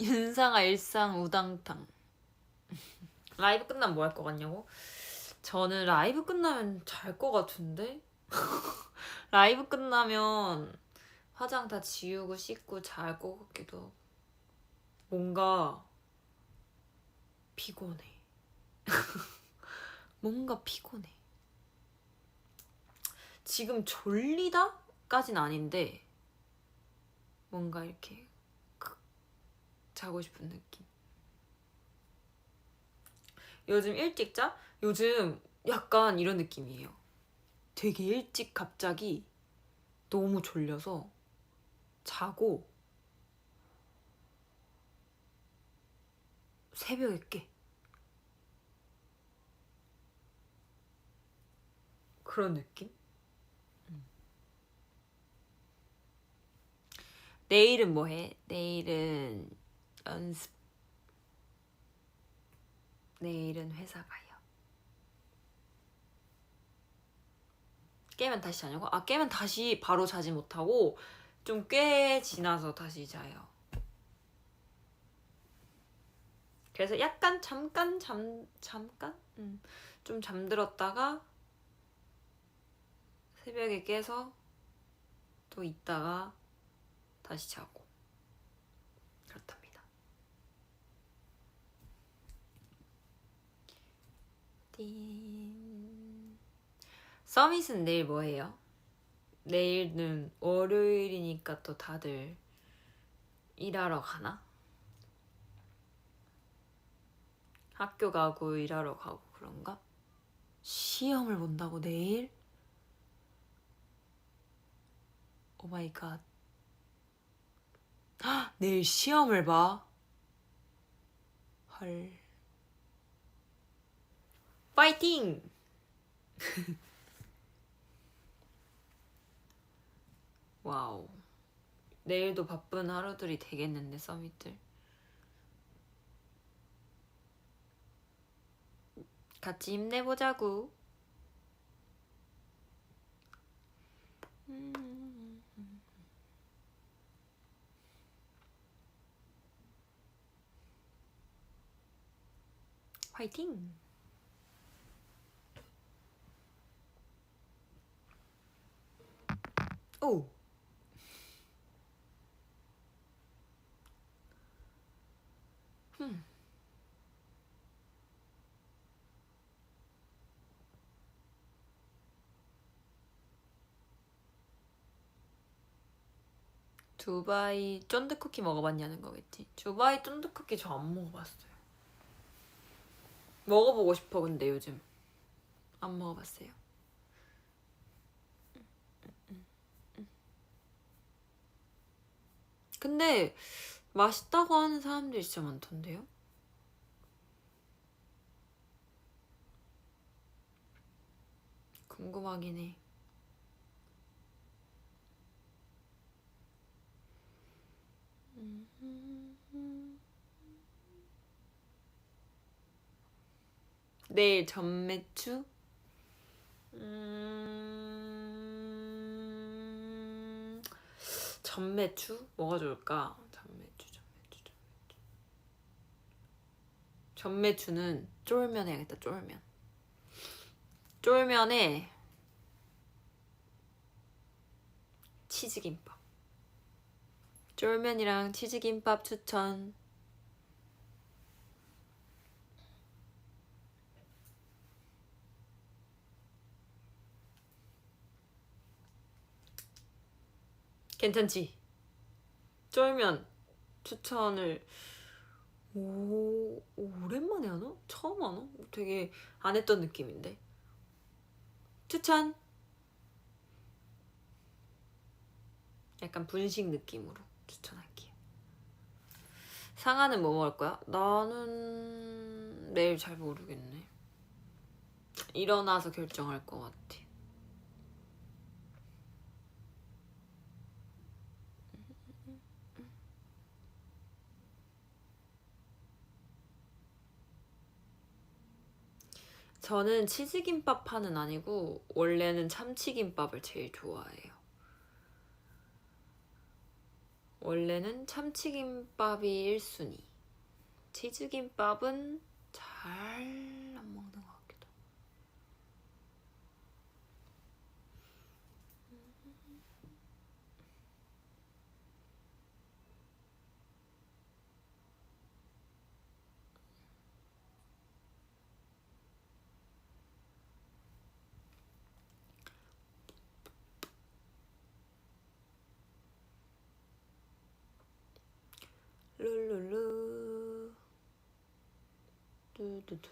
A: 윤상아 일상 우당탕. 라이브 끝나면 뭐 할 것 같냐고? 저는 라이브 끝나면 잘 것 같은데? 라이브 끝나면 화장 다 지우고 씻고 잘 것 같기도 하고 뭔가 피곤해. 뭔가 피곤해. 지금 졸리다? 까진 아닌데 뭔가 이렇게 자고 싶은 느낌. 요즘 일찍 자? 요즘 약간 이런 느낌이에요. 되게 일찍 갑자기 너무 졸려서 자고 새벽에 깨. 그런 느낌? 내일은 뭐 해? 내일은 연습. 내일은 회사 가요. 깨면 다시 자냐고? 아 깨면 다시 바로 자지 못하고 좀 꽤 지나서 다시 자요. 그래서 약간 잠깐 좀 잠들었다가 새벽에 깨서 또 있다가 다시 자고 그렇답니다. 띵. 서밋은 내일 뭐 해요? 내일은 월요일이니까 또 다들 일하러 가나? 학교 가고 일하러 가고 그런가? 시험을 본다고 내일? 오마이갓. 내일 시험을 봐? 헐. 파이팅! 와우. 내일도 바쁜 하루들이 되겠는데 서밋들. 같이 힘내보자구. 화이팅! 오! 두바이 쫀득쿠키 먹어봤냐는 거겠지? 두바이 쫀득쿠키 저 안 먹어봤어요. 먹어보고 싶어 근데 요즘 안 먹어봤어요. 근데 맛있다고 하는 사람들이 진짜 많던데요? 궁금하긴 해. 내일 전매추? 전매추? 뭐가 좋을까? 전매추는 쫄면 해야겠다. 쫄면에 치즈김밥. 쫄면이랑 치즈김밥 추천. 괜찮지? 쫄면 추천을 오랜만에 하나? 처음 하나? 되게 안 했던 느낌인데. 추천! 약간 분식 느낌으로 추천할게요. 상아는 뭐 먹을 거야? 나는 내일 잘 모르겠네. 일어나서 결정할 것 같아. 저는 치즈김밥파는 아니고 원래는 참치김밥을 제일 좋아해요. 원래는 참치김밥이 1순위. 치즈김밥은 잘 안 먹는 것 같기도. 룰루루 두두두.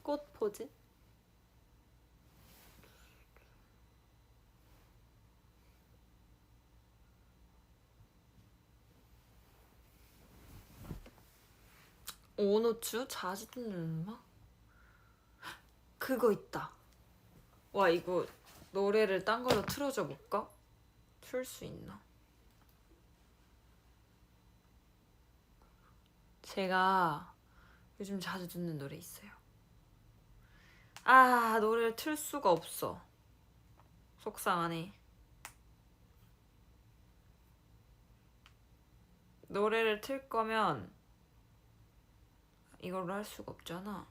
A: 꽃 포즈? 오노추? 자주 듣는 음악? 그거 있다. 와, 이거 노래를 딴 걸로 틀어줘 볼까? 틀 수 있나? 제가 요즘 자주 듣는 노래 있어요. 아, 노래를 틀 수가 없어. 속상하네. 노래를 틀 거면 이걸로 할 수가 없잖아.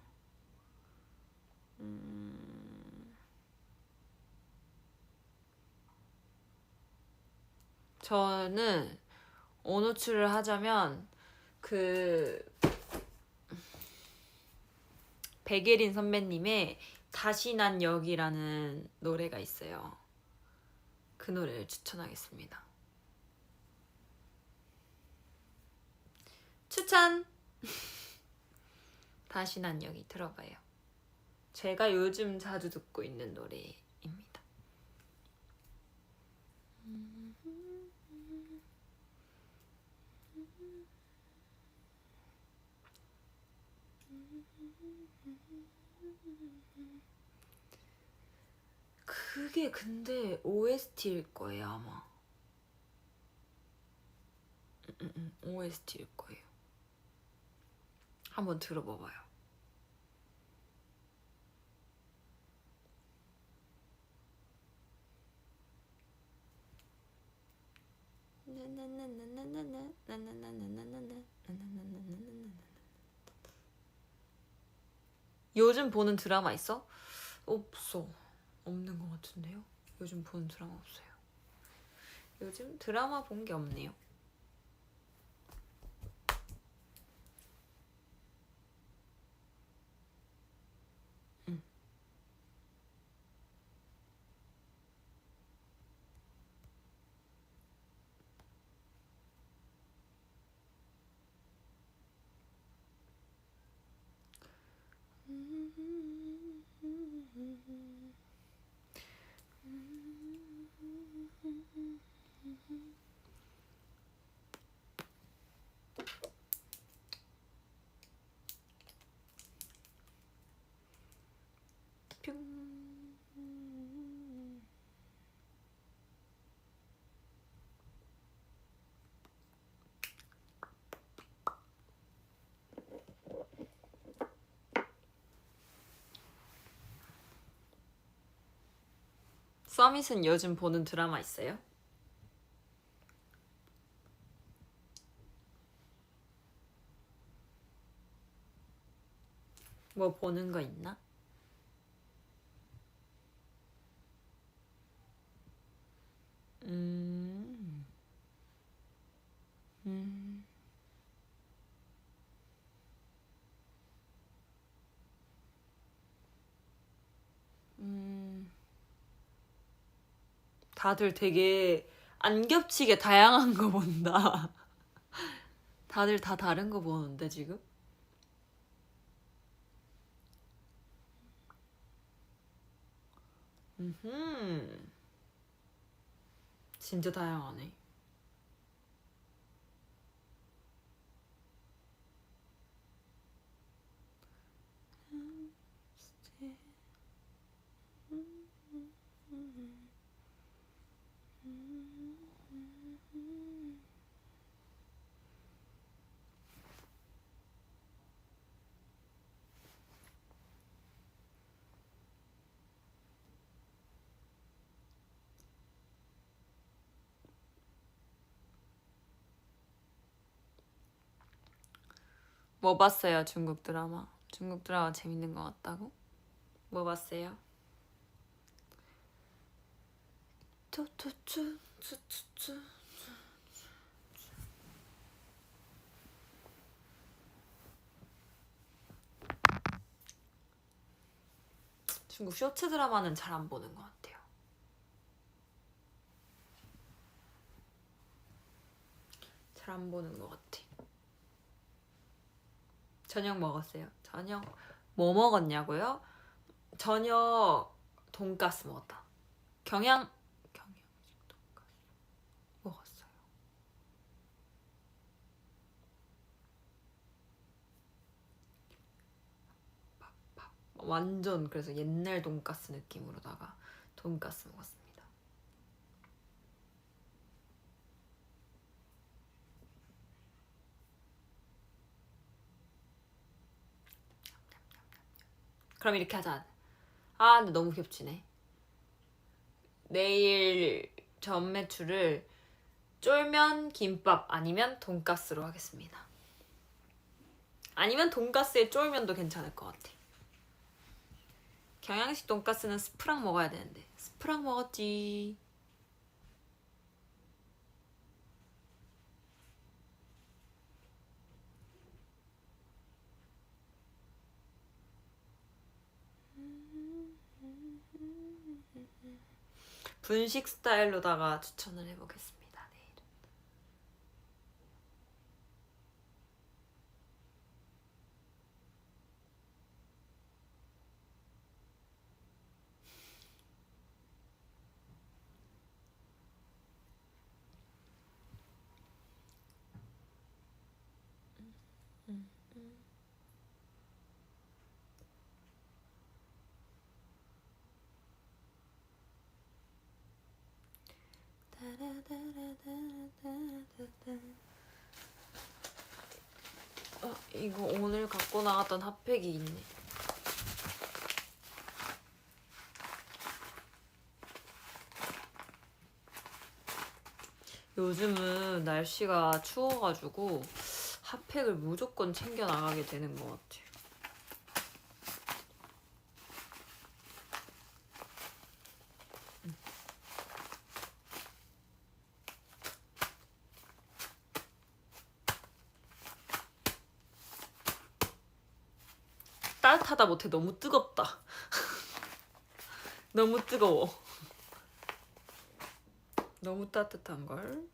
A: 저는 오노츠를 하자면 그 백예린 선배님의 다시 난 여기라는 노래가 있어요. 그 노래를 추천하겠습니다. 추천! 다시 난 여기 들어봐요. 제가 요즘 자주 듣고 있는 노래입니다. 그게 근데 OST일 거예요, 아마. OST일 거예요. 한번 들어봐봐요. 요즘 보는 드라마 있어? 없어. 없는 것 같은데요? 요즘 보는 드라마 없어요. 요즘 드라마 본 게 없네요. 서밋은 요즘 보는 드라마 있어요? 뭐 보는 거 있나? 음. 음. 다들 되게 안 겹치게 다양한 거 본다. 다들 다 다른 거 보는데 지금? 진짜 다양하네. 뭐 봤어요? 중국 드라마. 중국 드라마 재밌는 거 같다고? 뭐 봤어요? 중국 쇼츠 드라마는 잘 안 보는 것 같아요. 잘 안 보는 것 같아. 저녁 먹었어요. 저녁 뭐 먹었냐고요? 저녁 돈가스 먹었다. 경양식 돈가스 먹었어요. 완전 그래서 옛날 돈가스 느낌으로다가 돈가스 먹었습니다. 그럼 이렇게 하자. 아 근데 너무 겹치네. 내일 전 매출을 쫄면 김밥 아니면 돈가스로 하겠습니다. 아니면 돈가스에 쫄면도 괜찮을 것 같아. 경양식 돈가스는 스프랑 먹어야 되는데 스프랑 먹었지. 분식 스타일로다가 추천을 해보겠습니다. 내일은. 이거 오늘 갖고 나갔던 핫팩이 있네. 요즘은 날씨가 추워가지고 핫팩을 무조건 챙겨 나가게 되는 것 같아요. 따뜻하다 못해 너무 뜨겁다. 너무 뜨거워. 너무 따뜻한걸?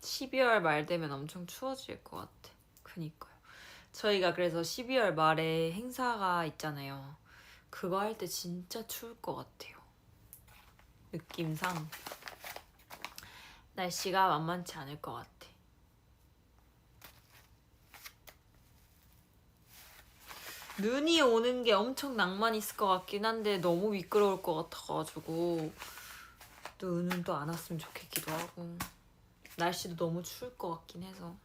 A: (12월) 말 되면 엄청 추워질 것 같아. 그니까요. 저희가 그래서 12월 말에 행사가 있잖아요. 그거 할 때 진짜 추울 것 같아요. 느낌상 날씨가 만만치 않을 것 같아. 눈이 오는 게 엄청 낭만 있을 것 같긴 한데 너무 미끄러울 것 같아가지고 눈은 또 안 왔으면 좋겠기도 하고 날씨도 너무 추울 것 같긴 해서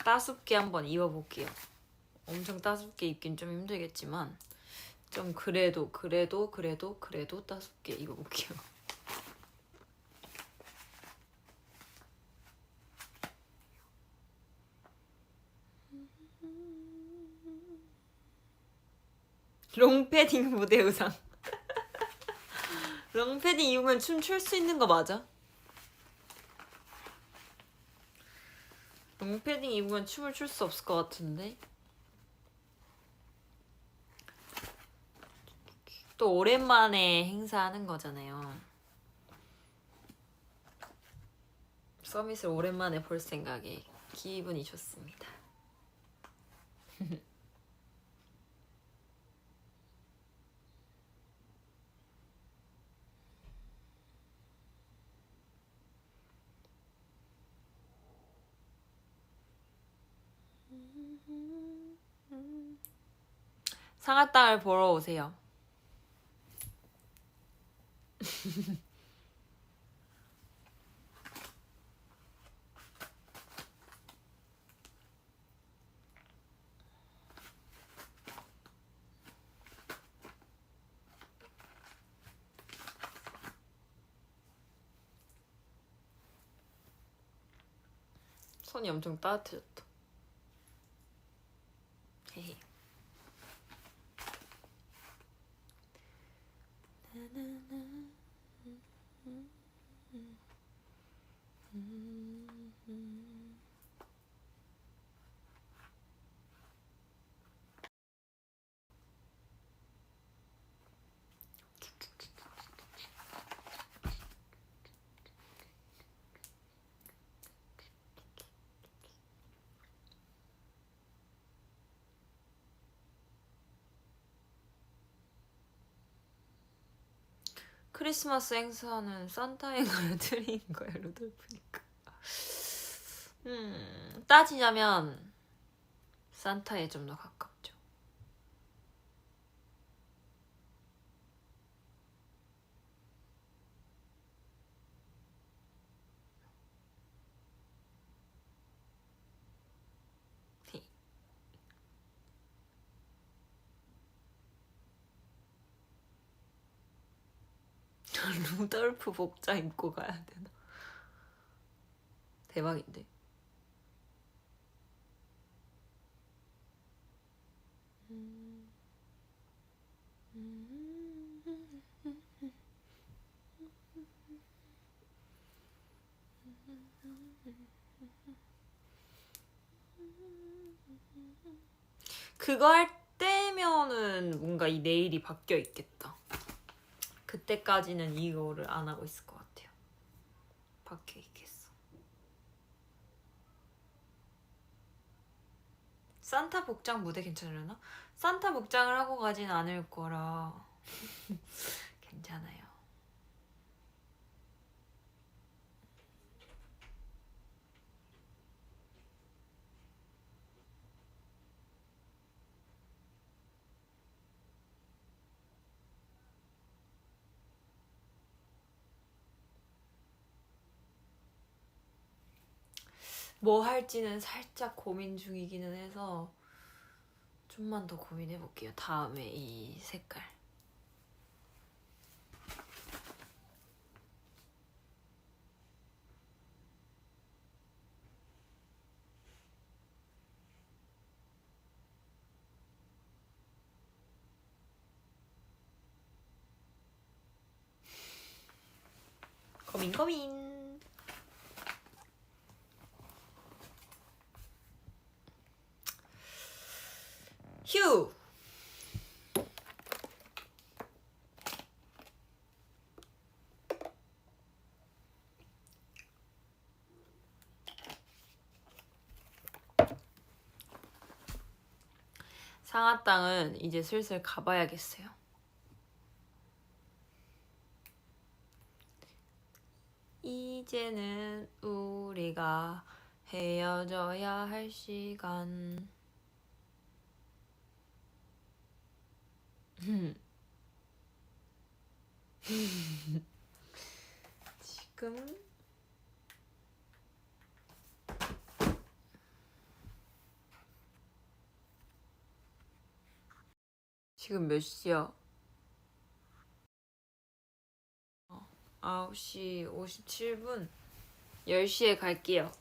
A: 따숩게 한번 입어볼게요. 엄청 따숩게 입긴 좀 힘들겠지만 좀 그래도 따숩게 입어볼게요. 롱패딩 무대 의상. 롱패딩 입으면 춤 출 수 있는 거 맞아? 롱패딩 입으면 춤을 출 수 없을 것 같은데? 또 오랜만에 행사하는 거잖아요. 서밋을 오랜만에 볼 생각에 기분이 좋습니다. 상하땅을 보러 오세요. 손이 엄청 따뜻해졌다. 헤헤. 크리스마스 행사는 산타인가요? 트리인가요? 루돌프니까. 따지자면 산타에 좀 더 가깝죠. 루돌프 복장 입고 가야 되나? 대박인데. 그거 할 때면은 뭔가 이 네일이 바뀌어 있겠다. 그때까지는 이거를 안 하고 있을 것 같아요. 바뀌어 있겠어. 산타 복장 무대 괜찮으려나? 산타 복장을 하고 가진 않을 거라 괜찮아요. 뭐 할지는 살짝 고민 중이기는 해서 좀만 더 고민해볼게요. 다음에 이 색깔. 고민. 휴! 상하땅은 이제 슬슬 가봐야겠어요. 이제는 우리가 헤어져야 할 시간. 지금은 지금 몇 시야? 9시 57분. 10시에 갈게요.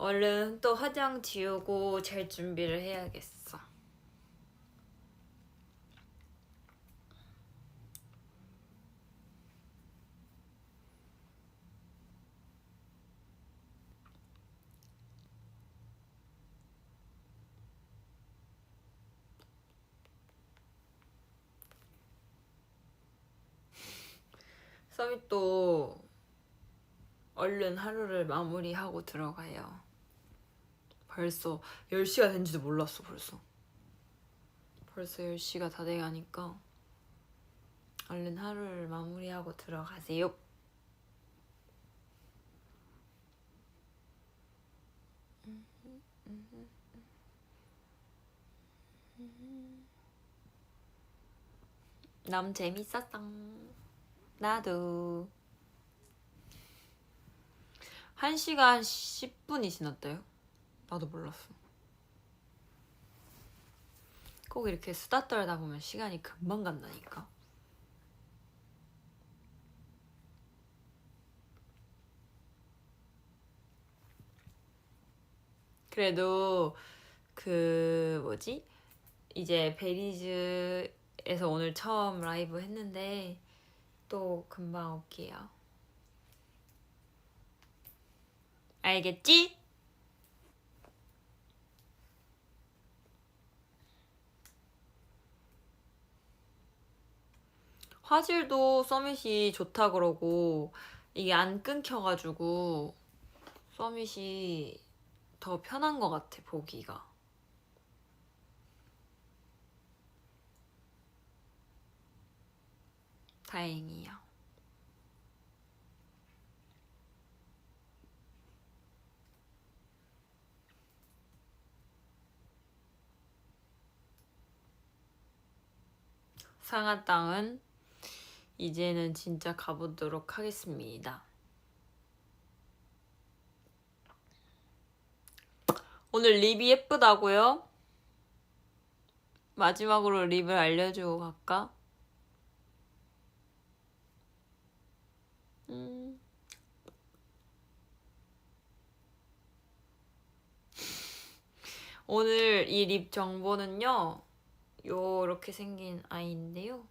A: 얼른 또 화장 지우고 잘 준비를 해야겠어. 서밋도 얼른 하루를 마무리하고 들어가요. 벌써 10시가 된지도 몰랐어. 벌써 10시가 다 돼가니까 얼른 하루를 마무리하고 들어가세요. 너무 재밌었어. 나도. 1시간 10분이 지났대요. 나도 몰랐어. 꼭 이렇게 수다 떨다 보면 시간이 금방 간다니까. 그래도 이제 베리즈에서 오늘 처음 라이브 했는데 또 금방 올게요. 알겠지? 화질도 서밋이 좋다 그러고 이게 안 끊겨가지고 서밋이 더 편한 것 같아, 보기가. 다행이야. 상하땅은 이제는 진짜 가보도록 하겠습니다. 오늘 립이 예쁘다고요? 마지막으로 립을 알려주고 갈까? 오늘 이 립 정보는요, 요렇게 생긴 아이인데요.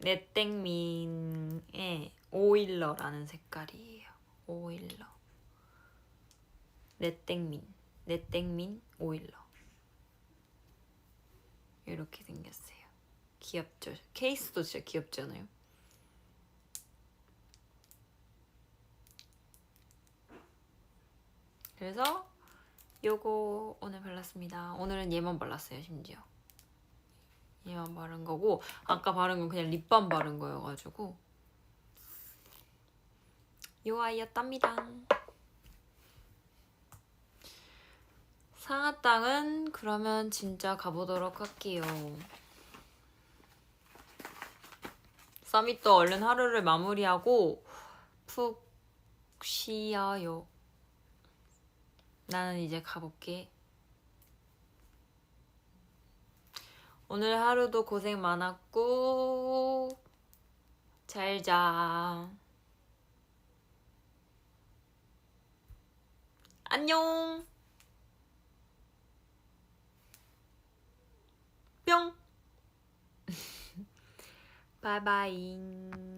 A: 네땡민의 오일러라는 색깔이에요. 오일러. 네땡민 오일러. 이렇게 생겼어요. 귀엽죠? 케이스도 진짜 귀엽잖아요. 그래서 요거 오늘 발랐습니다. 오늘은 얘만 발랐어요, 심지어. 얘만 바른 거고, 아까 바른 건 그냥 립밤 바른 거여가지고 요 아이였답니다. 상하땅은 그러면 진짜 가보도록 할게요. 서밋도 얼른 하루를 마무리하고 푹 쉬어요. 나는 이제 가볼게. 오늘 하루도 고생 많았고 잘 자. 안녕. 뿅. 바이바이.